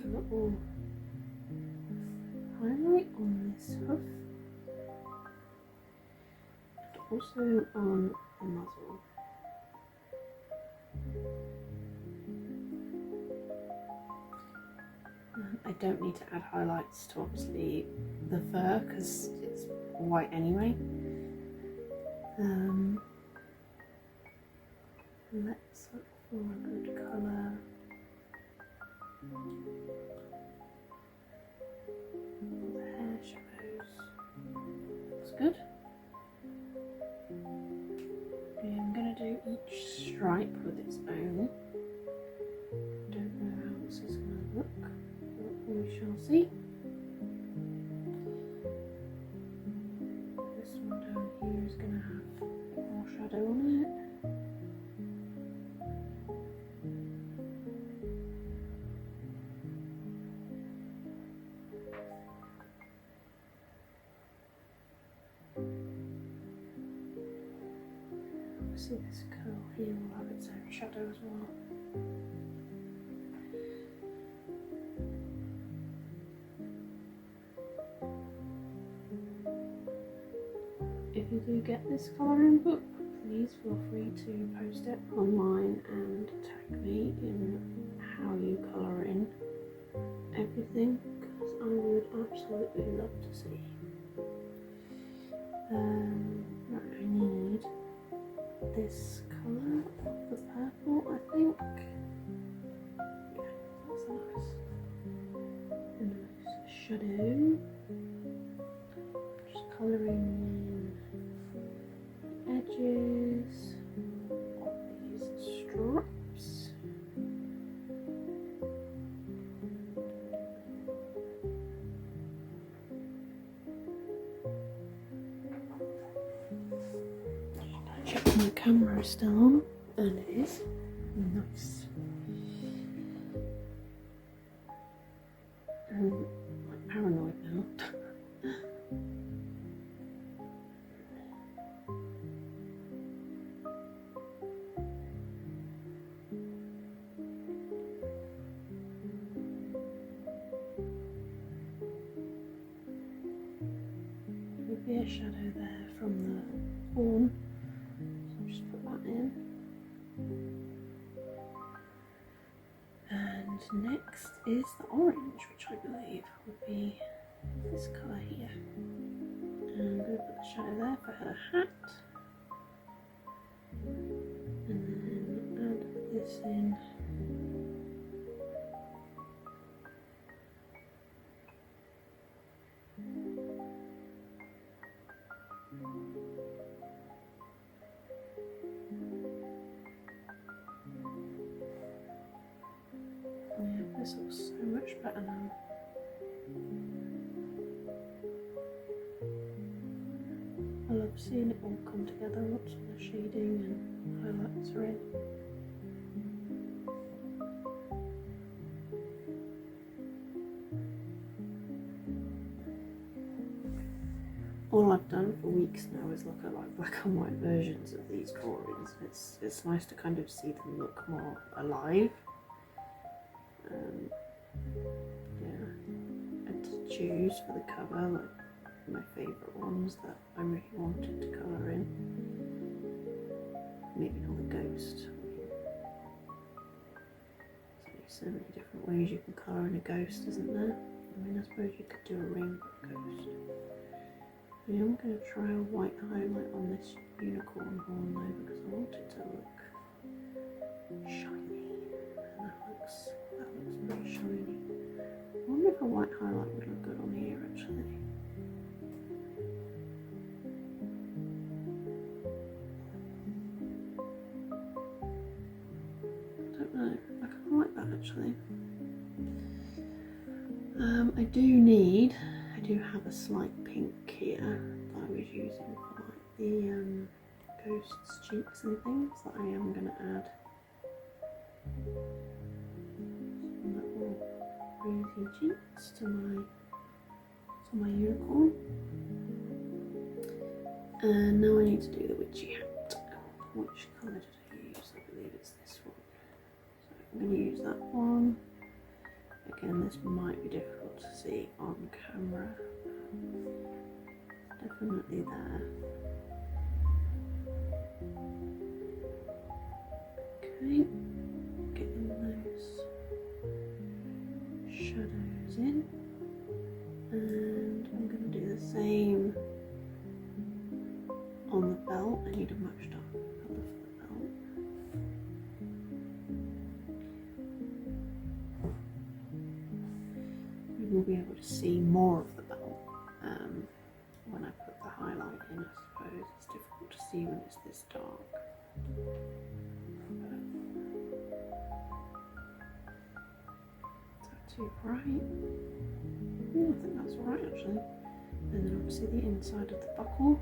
a little highlight on this hoof and also on the muzzle. I don't need to add highlights to obviously the fur because it's white anyway. Let's look for a good colour. The hair shadows. Looks good. I'm going to do each stripe with its own. Don't know how this is going to look, but we shall see. This one down here is going to have a bit more shadow on it. Obviously this curl here will have its own shadow as well. If you do get this colouring book, please feel free to post it online and tag me in how you colour in everything, because I would absolutely love to see. Right, I need this colour of the purple, I think. Yeah, that's nice. A nice shadow. Just colouring in the edges of these straps. camera is still on, and it is. Nice. I'm like paranoid now. Be a shadow there from the horn, so I'll just put that in. And next is the orange, which I believe would be this colour here. And I'm going to put the shadow there for her hat, and then add this in. This looks so much better now. I love seeing it all come together once all the shading and highlights are in. All I've done for weeks now is look at like black and white versions of these drawings. It's nice to kind of see them look more alive. Yeah, and to choose for the cover, like my favourite ones that I really wanted to colour in. Maybe not the ghost. There's so many different ways you can colour in a ghost, isn't there? I mean, I suppose you could do a rainbow ghost. Yeah, I'm going to try a white highlight on this unicorn horn though, because I want it to look shiny. And that looks very shiny. I wonder if a white highlight would look good on here actually. I don't know, I kind of like that actually. I do have a slight pink here that I was using for like the ghosts' cheeks and things that I am going to add. Rosy cheeks to my unicorn. And now I need to do the witchy hat. Which colour did I use? I believe it's this one. So I'm going to use that one. Again, this might be difficult to see on camera. Definitely there. Okay, getting those shadows in, and I'm going to do the same on the belt. I need a much darker colour for the belt. We will be able to see more of the belt when I put the highlight in, I suppose. It's difficult to see when it's this dark. Too bright. I think that's alright actually. And then obviously the inside of the buckle.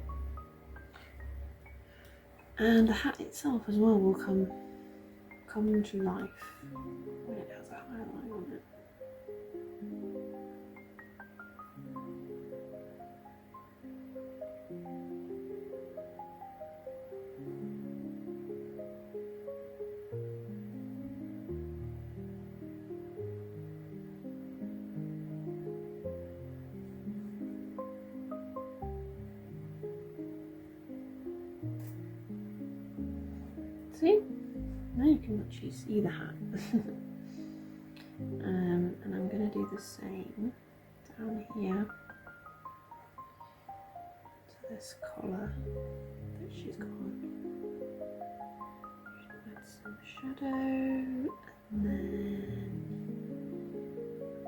And the hat itself as well will come to life when it has a highlight on it. See? Now you can actually see the hat. And I'm going to do the same down here to this collar that she's got on. Add some shadow and then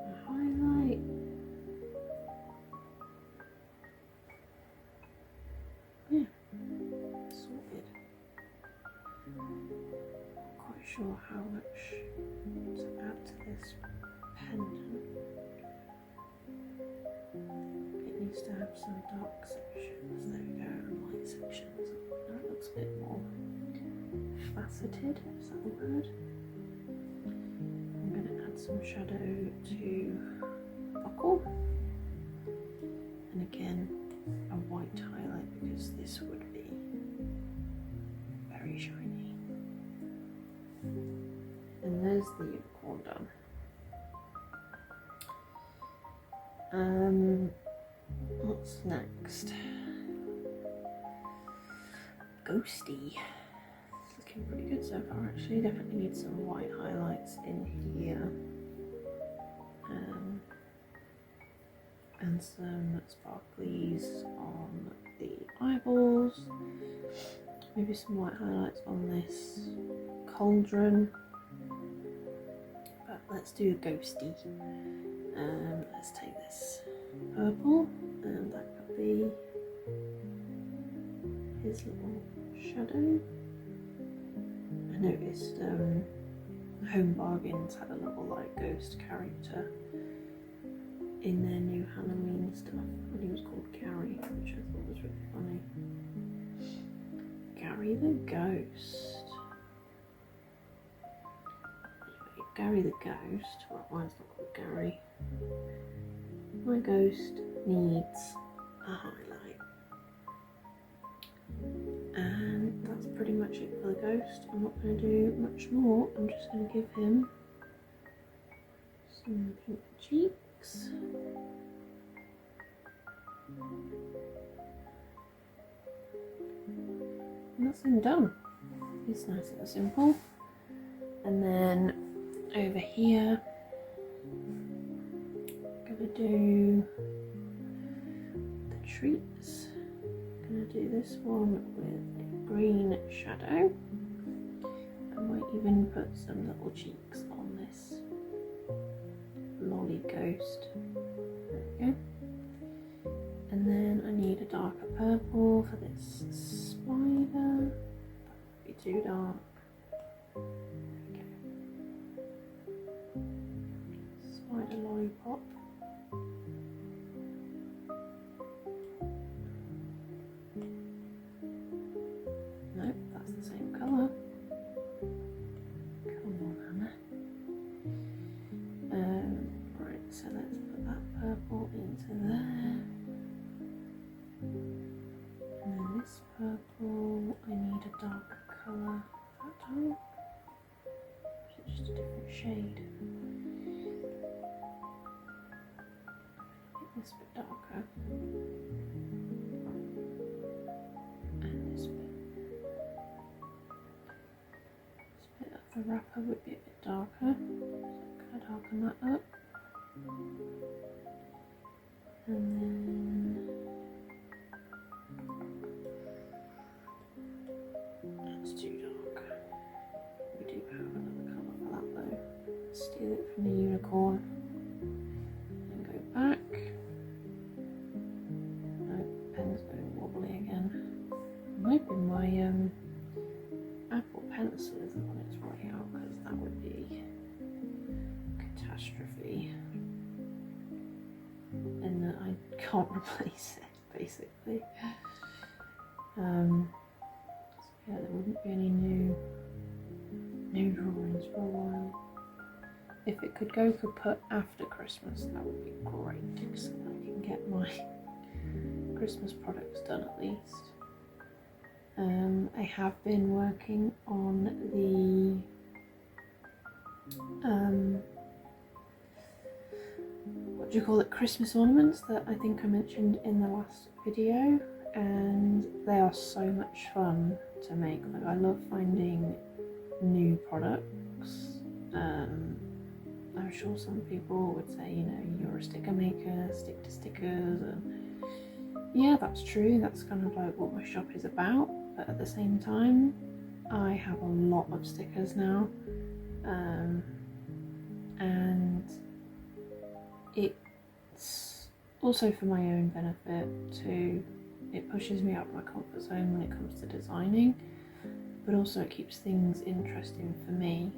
a highlight. Yeah, sorted. Not quite sure how much to add to this pendant. It needs to have some dark sections, there we go, and light sections. Now it looks a bit more faceted, is that the word? I'm going to add some shadow to the buckle, and again a white highlight because this would be very shiny. And there's the unicorn done. What's next? Ghosty. It's looking pretty good so far actually. Definitely need some white highlights in here. And some sparklies on the eyeballs. Maybe some white highlights on this cauldron. But let's do ghosty. Let's take this purple, and that could be his little shadow. I noticed Home Bargains had a little like ghost character in their new Halloween stuff, and he was called Gary, which I thought was really funny. Gary the Ghost. Anyway, Gary the Ghost, well, mine's not called Gary. My ghost needs a highlight. And that's pretty much it for the ghost. I'm not going to do much more, I'm just going to give him some pink cheeks. And that's him done. It's nice and simple. And then over here, I'm gonna do the treats. I'm gonna do this one with a green shadow. I might even put some little cheeks on this lolly ghost. There we go. And then I need a darker purple for this spider. That might be too dark. There we go. Spider lollipop. Nope, that's the same colour. Come on, Hannah. Right, so let's put that purple into there. And then this purple, I need a darker colour. That dark? Or is it just a different shade? Make this bit darker. And this bit. This bit of the wrapper would be a bit darker. So I'm going to darken that up. And then that's too dark. We do have another colour for that though. Let's steal it from the unicorn and go back. No, pen's going wobbly again. I'm hoping my Apple Pencil isn't on its way out, because that would be catastrophe. In that I can't replace it, basically. So yeah, there wouldn't be any new drawings for a while. If it could go kaput after Christmas, that would be great, so I can get my Christmas products done at least. I have been working on the what do you call it, Christmas ornaments that I think I mentioned in the last video, and they are so much fun to make. Like, I love finding new products. I'm sure some people would say, you know, you're a sticker maker, stick to stickers, and yeah, that's true, that's kind of like what my shop is about, but at the same time I have a lot of stickers now, and it's also for my own benefit too. It pushes me out of my comfort zone when it comes to designing, but also it keeps things interesting for me,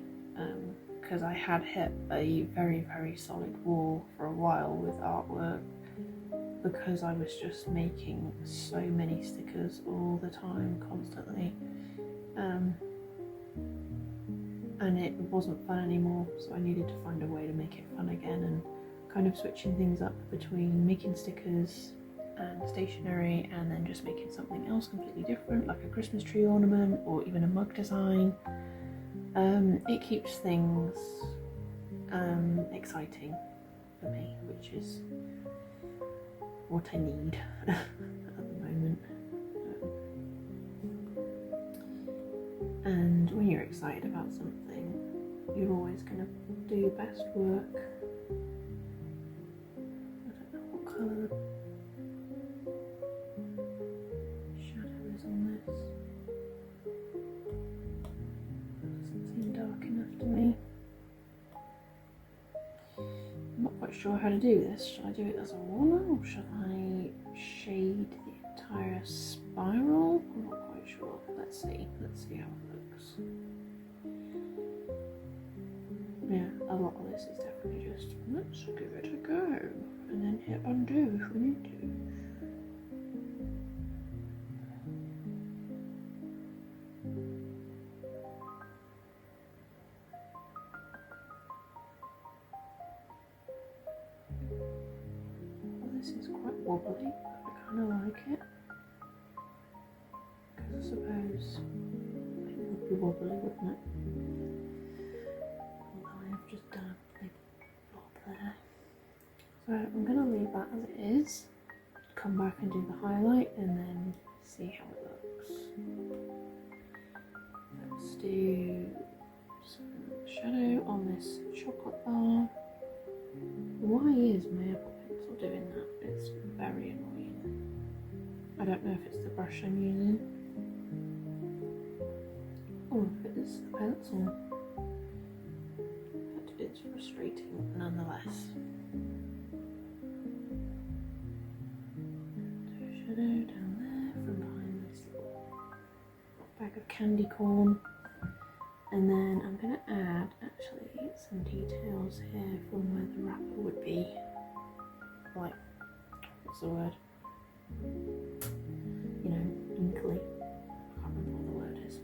because I had hit a very, very solid wall for a while with artwork, because I was just making so many stickers all the time, constantly. and it wasn't fun anymore, so I needed to find a way to make it fun again, and kind of switching things up between making stickers and stationery and then just making something else completely different, like a Christmas tree ornament or even a mug design. It keeps things exciting for me, which is what I need at the moment. And when you're excited about something, you're always going to do your best work. I don't know what colour the shadow is on this. Doesn't seem dark enough to me. I'm not quite sure how to do this. Should I do it as a one, or should I shade the entire spiral? I'm not quite sure. Let's see how it looks. Yeah, a lot of this is definitely just, let's give it a go, and then hit undo if we need to. Well, this is quite wobbly, but I kind of like it. Because I suppose it would be wobbly, wouldn't it? Although I have just done a big blob there. So I'm going to leave that as it is, come back and do the highlight and then see how it looks. Let's do some shadow on this chocolate bar. Why is my Apple Pencil doing that? It's very annoying. I don't know if it's the brush I'm using. Or if it's the pencil. But it's frustrating nonetheless. Do a shadow down there from behind this little bag of candy corn. And then I'm going to add actually some details here from where the wrapper would be. Like, what's the word? You know, inkly. I can't remember what the word is.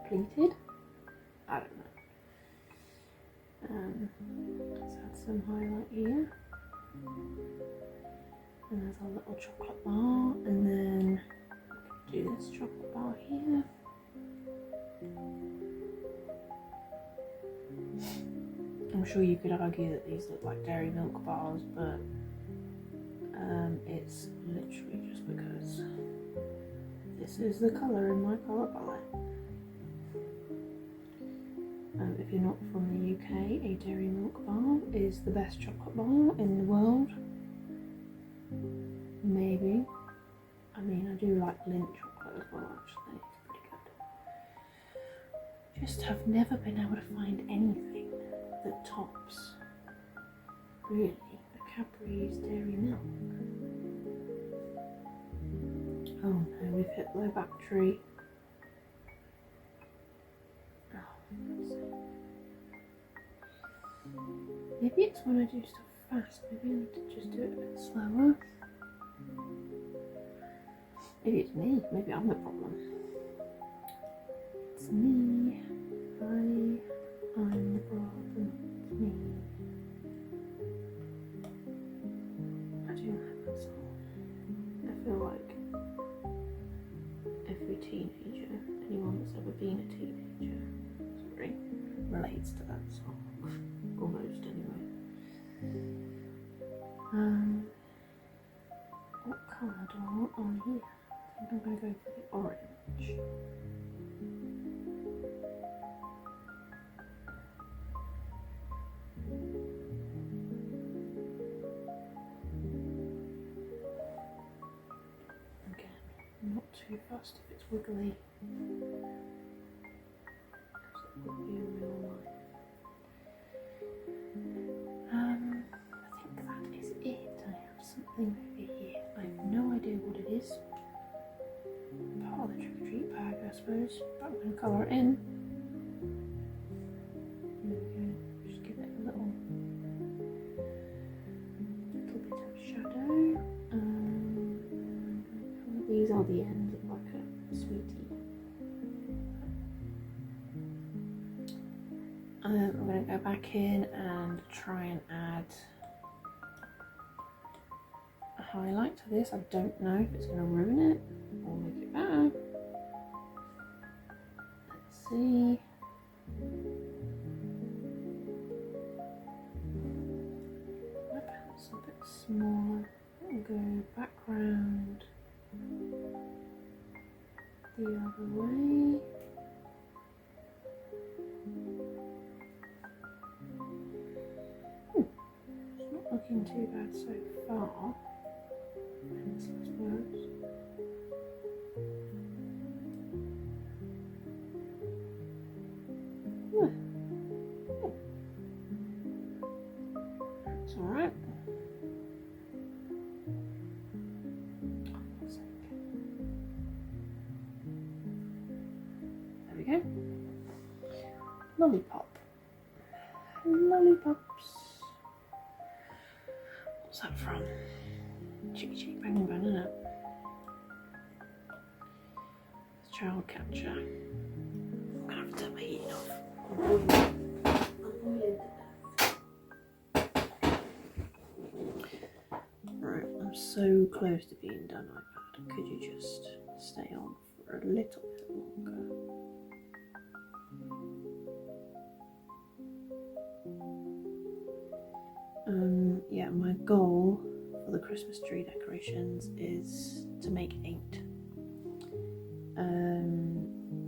Pleated? I don't know. Let's add some highlight here. And there's our little chocolate bar. And then do this chocolate bar here. I'm sure you could argue that these look like dairy milk bars, but it's literally just because this is the colour in my colour palette. If you're not from the UK, a dairy milk bar is the best chocolate bar in the world. Maybe. I mean, I do like Lindt chocolate as well, actually. It's pretty good. Just have never been able to find anything that tops, really, a Cadbury's dairy milk. Oh no, we've hit low battery. Oh, let's see. Maybe it's when I do stuff fast, maybe I need to just do it a bit slower. Maybe it's me, maybe I'm the problem. It's me. I'm the problem. It's me. I do like that song. I feel like every teenager, anyone that's ever been a teenager, relates to that song. Almost, anyway. What colour do I want on here? I think I'm going to go for the orange. Again, not too fast if it's wiggly, because it would be in real life. I think that is it. I have something over here. I have no idea what it is. Part of the trick or treat bag, I suppose. But I'm going to colour it in. There we go. Just give it a little bit of shadow. These are the ends of like a sweetie. I'm going to go back in and try and add a highlight to this. I don't know if it's going to ruin it or make it better. Let's see. Perhaps a bit smaller. I'll go background the other way. It's not looking too bad so far. This looks worse. It's alright. There we go. Lollipop. Lollipops. What's that from? Chicky Chicky Bang Bang, isn't it? Child catcher. I'm gonna have to turn my heating off. I'm boiling to death. Right, I'm so close to being done, iPad. Could you just stay on for a little bit longer? Yeah, my goal for the Christmas tree decorations is to make 8.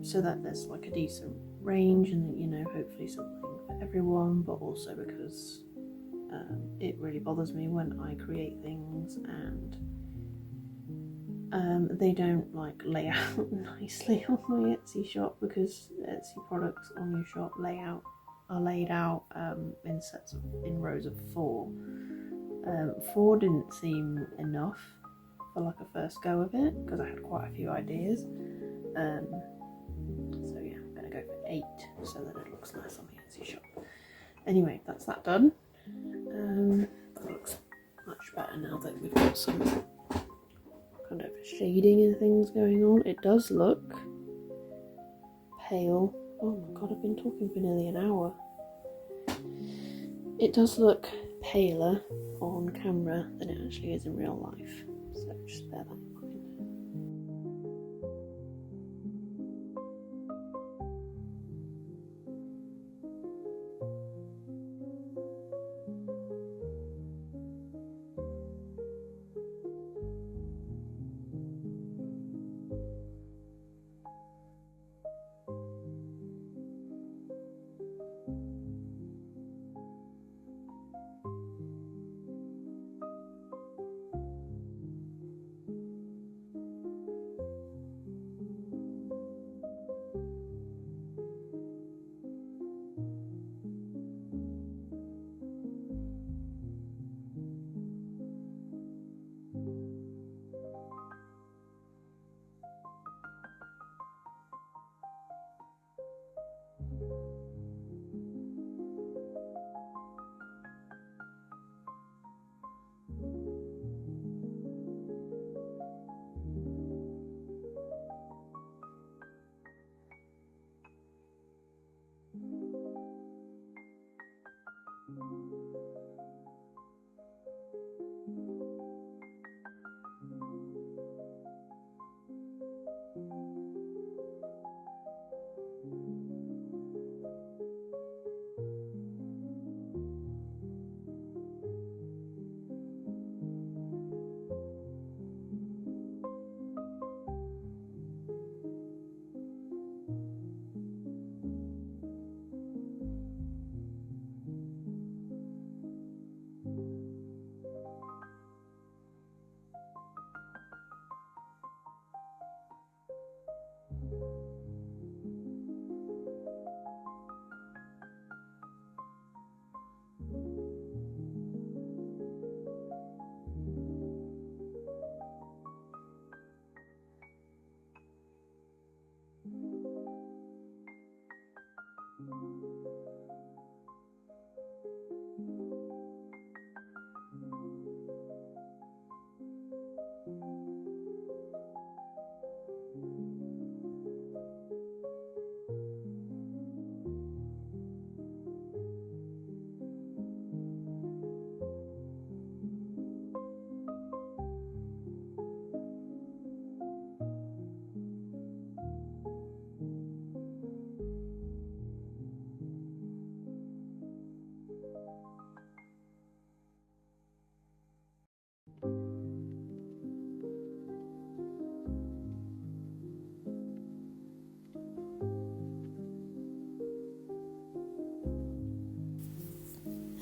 So that there's like a decent range and that, you know, hopefully something for everyone, but also because it really bothers me when I create things and they don't like lay out nicely on my Etsy shop, because Etsy products on your shop are laid out in sets in rows of 4. 4 didn't seem enough for like a first go of it, because I had quite a few ideas. So yeah, I'm gonna go for 8 so that it looks nice on the Etsy shop. Anyway, that's that done. That looks much better now that we've got some kind of shading and things going on. It does look pale. Oh my god, I've been talking for nearly an hour. It does look paler on camera than it actually is in real life, so just bear that in mind.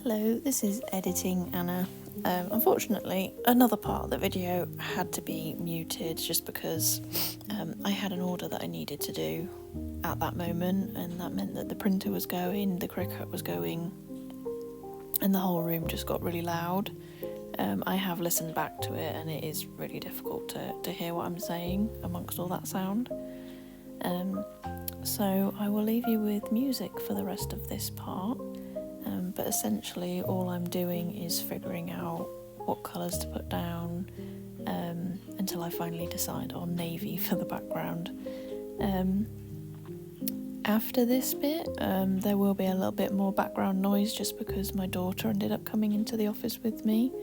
Hello, this is Editing Anna. Unfortunately, another part of the video had to be muted just because I had an order that I needed to do at that moment, and that meant that the printer was going, the Cricut was going, and the whole room just got really loud. I have listened back to it and it is really difficult to hear what I'm saying amongst all that sound. So I will leave you with music for the rest of this part. But essentially all I'm doing is figuring out what colours to put down until I finally decide on navy for the background. After this bit, there will be a little bit more background noise just because my daughter ended up coming into the office with me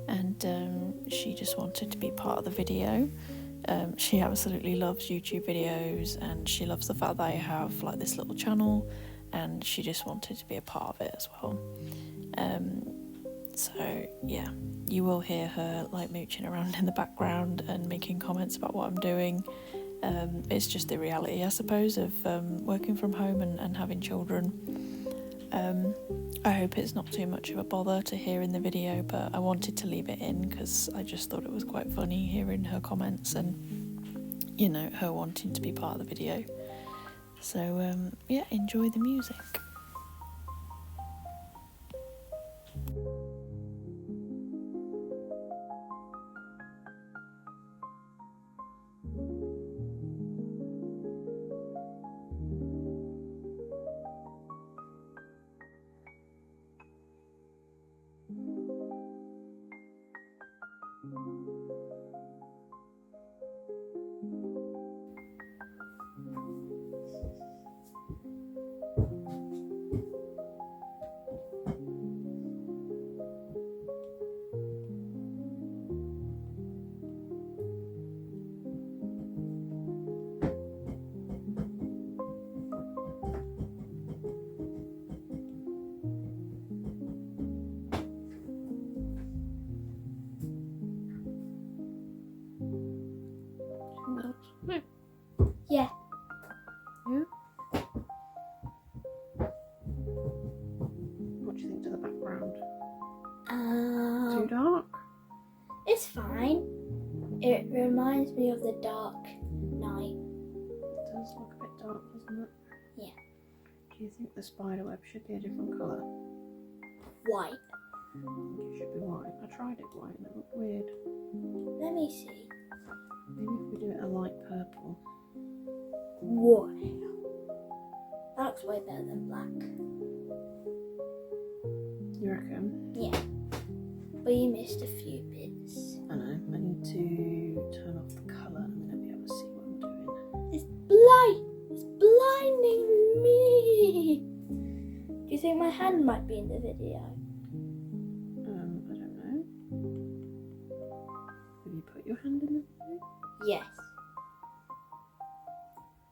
and she just wanted to be part of the video. She absolutely loves YouTube videos and she loves the fact that I have like this little channel, and she just wanted to be a part of it as well. So yeah, you will hear her like mooching around in the background and making comments about what I'm doing. It's just the reality, I suppose, of working from home and having children. I hope it's not too much of a bother to hear in the video, but I wanted to leave it in because I just thought it was quite funny hearing her comments and, you know, her wanting to be part of the video. So yeah, enjoy the music. Yeah. Yeah? What do you think to the background? Too dark? It's fine. It reminds me of the Dark Knight. It does look a bit dark, doesn't it? Yeah. Do you think the spider web should be a different colour? White. I think it should be white. I tried it white and it looked weird. Let me see. Maybe if we do it a light purple. Wow. That looks way better than black. You reckon? Yeah. But you missed a few bits. I know. I need to turn off the colour and then I'll be able to see what I'm doing. It's blind. It's blinding me. Do you think my hand might be in the video? I don't know. Have you put your hand in the video? Yes.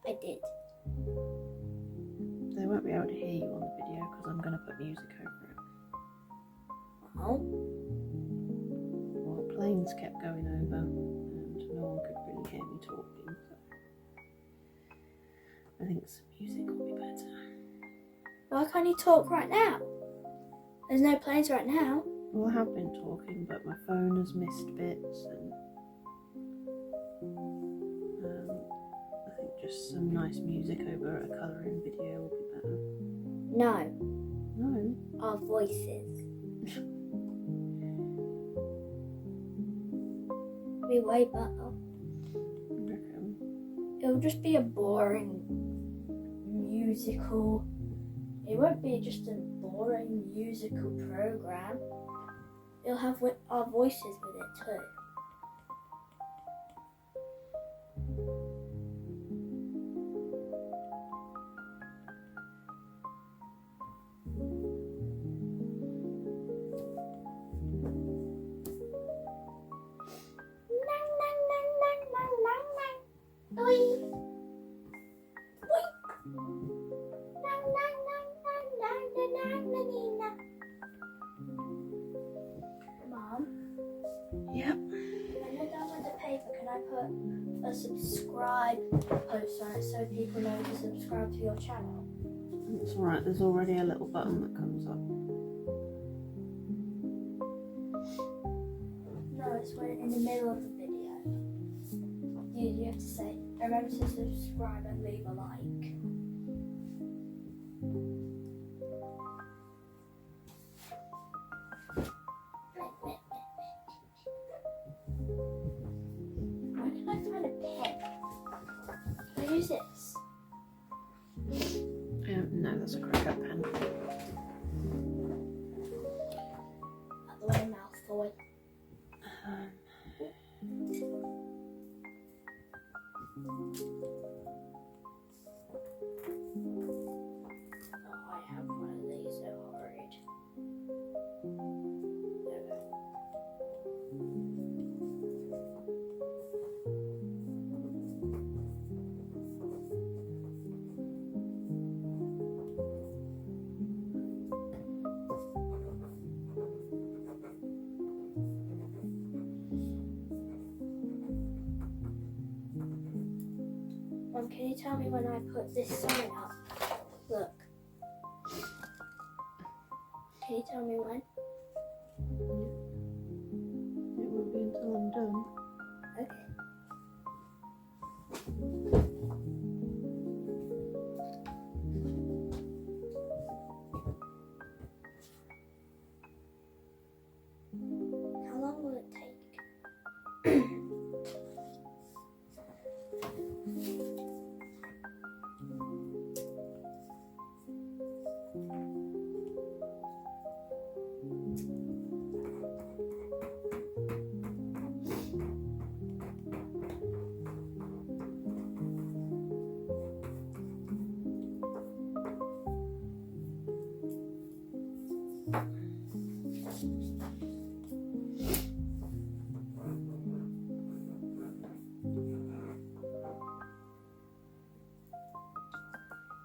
I did. They won't be able to hear you on the video because I'm going to put music over it. Oh. Well, planes kept going over and no one could really hear me talking, so I think some music will be better. Why can't you talk right now? There's no planes right now. Well, I have been talking, but my phone has missed bits and I think just some nice music over a colouring video will be better. No. No. Our voices. Be way better. I reckon. It'll just be a boring musical. It won't be just a boring musical program. It'll have our voices with it too. Mom? Yep. When we're done with the paper, can I put a subscribe post on it so people know to subscribe to your channel? It's alright, there's already a little button that comes up. it's when in the middle of the video. You have to say, remember to subscribe and leave a like. Where can I find a pen? Can I use this? No, that's a Cricut pen. Other way, mouthful. Oh, I have one of these, so horrid. There we go. Can you tell me when I put this sign up? Look. Can you tell me when? It won't be until I'm done. Okay. How long will it take?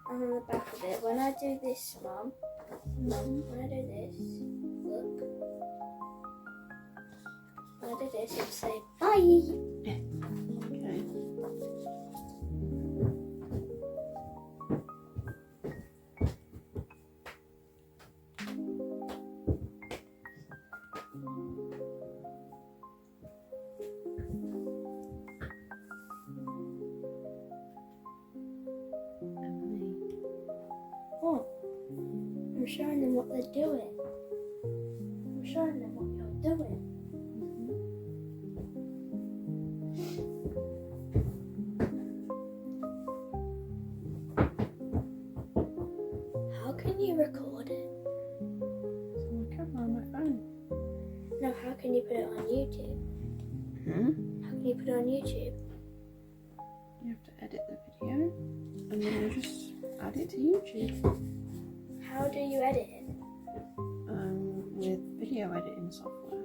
And on the back of it, when I do this, Mum, when I do this, look, when I do this, it'll say bye. Okay. Oh, I'm showing them what they're doing. I'm showing them what you're doing. How can you record it? It's on my camera on my phone. No, how can you put it on YouTube? How can you put it on YouTube? You have to edit the video and then you just add it to YouTube. How do you edit it? With video editing software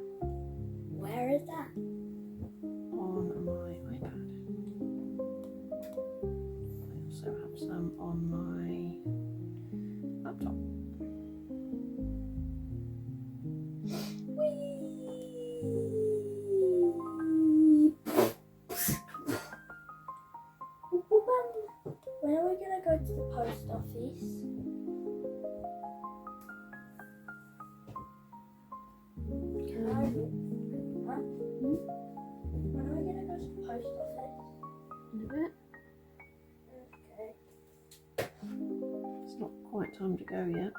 Where is that? on my iPad. I also have some on my laptop. When are we gonna go to the post office? When are we gonna go to the post office? In a bit. Okay. It's not quite time to go yet.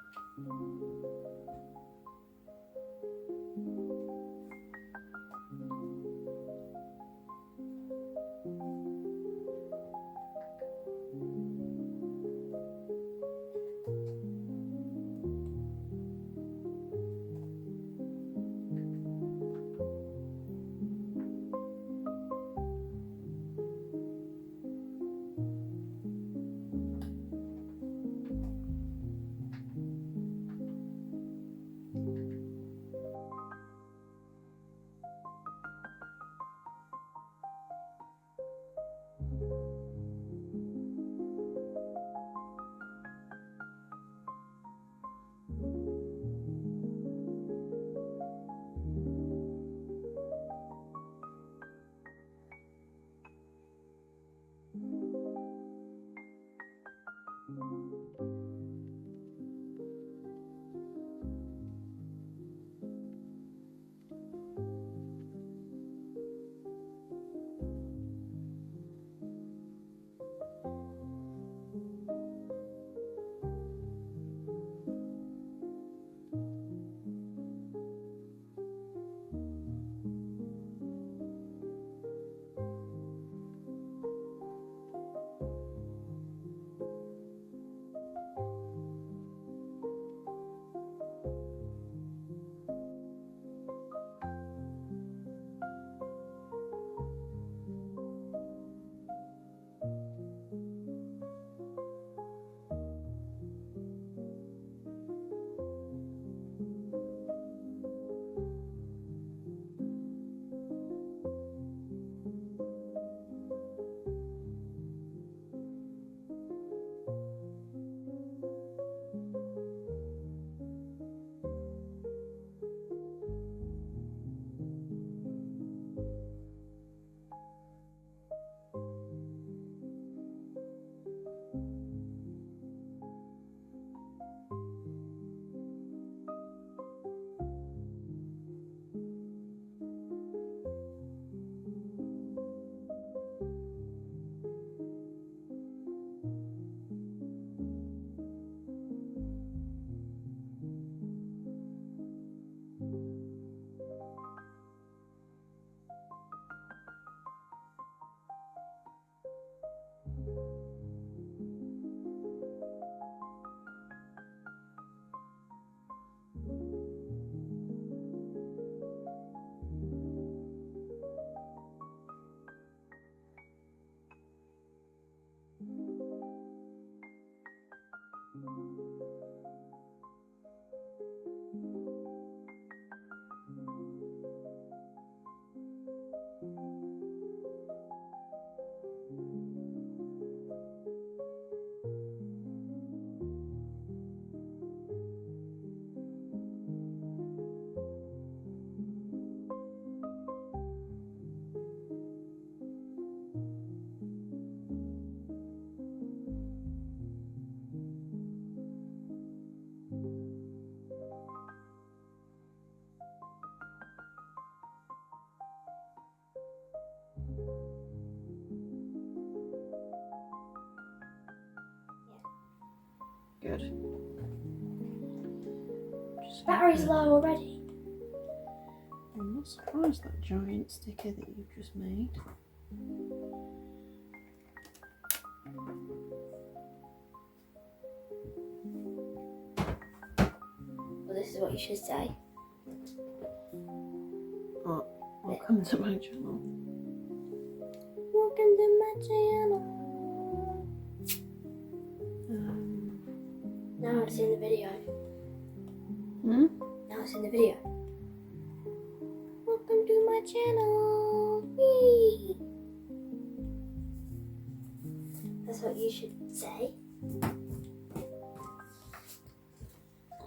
Battery's low already. I'm not surprised that giant sticker that you've just made. Well, this is what you should say. Oh, welcome to my channel. Welcome to my channel. Now it's in the video. Now it's in the video. Welcome to my channel. Whee! That's what you should say.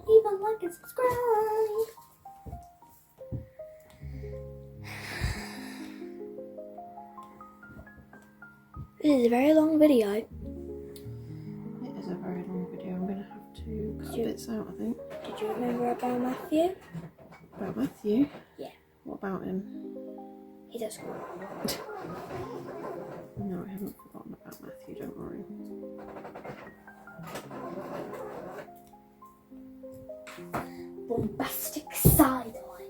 Leave a like and subscribe. This is a very long video. It is a very long video. I'm going to have to cut bits out, I think. Did you remember about Matthew? About Matthew? Yeah. What about him? He's at school. No, I haven't forgotten about Matthew, don't worry. Bombastic side eye.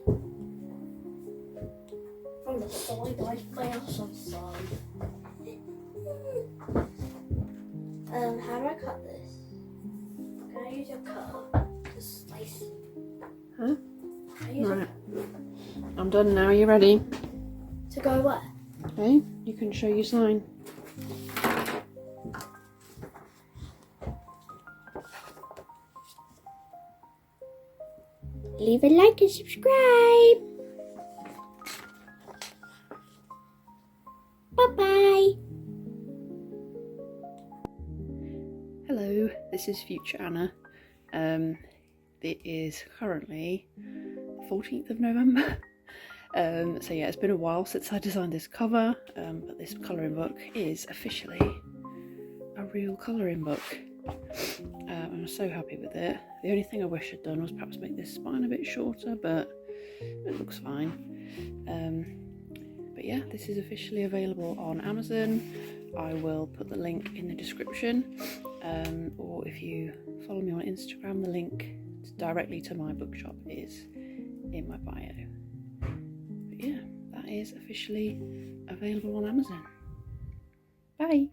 From the side eye fails on side. How do I cut this? Can I use your cutter to slice it? Huh? Can I use Right. I'm done now. You ready? to go where? Okay, you can show your sign. Leave a like and subscribe. Bye-bye. Hello, this is future Anna. It is currently the 14th of November. So yeah, it's been a while since I designed this cover, but this colouring book is officially a real colouring book. I'm so happy with it. The only thing I wish I'd done was perhaps make this spine a bit shorter, but it looks fine. But yeah, this is officially available on Amazon. I will put the link in the description, or if you follow me on Instagram, the link directly to my bookshop is in my bio. But yeah, that is officially available on Amazon. Bye!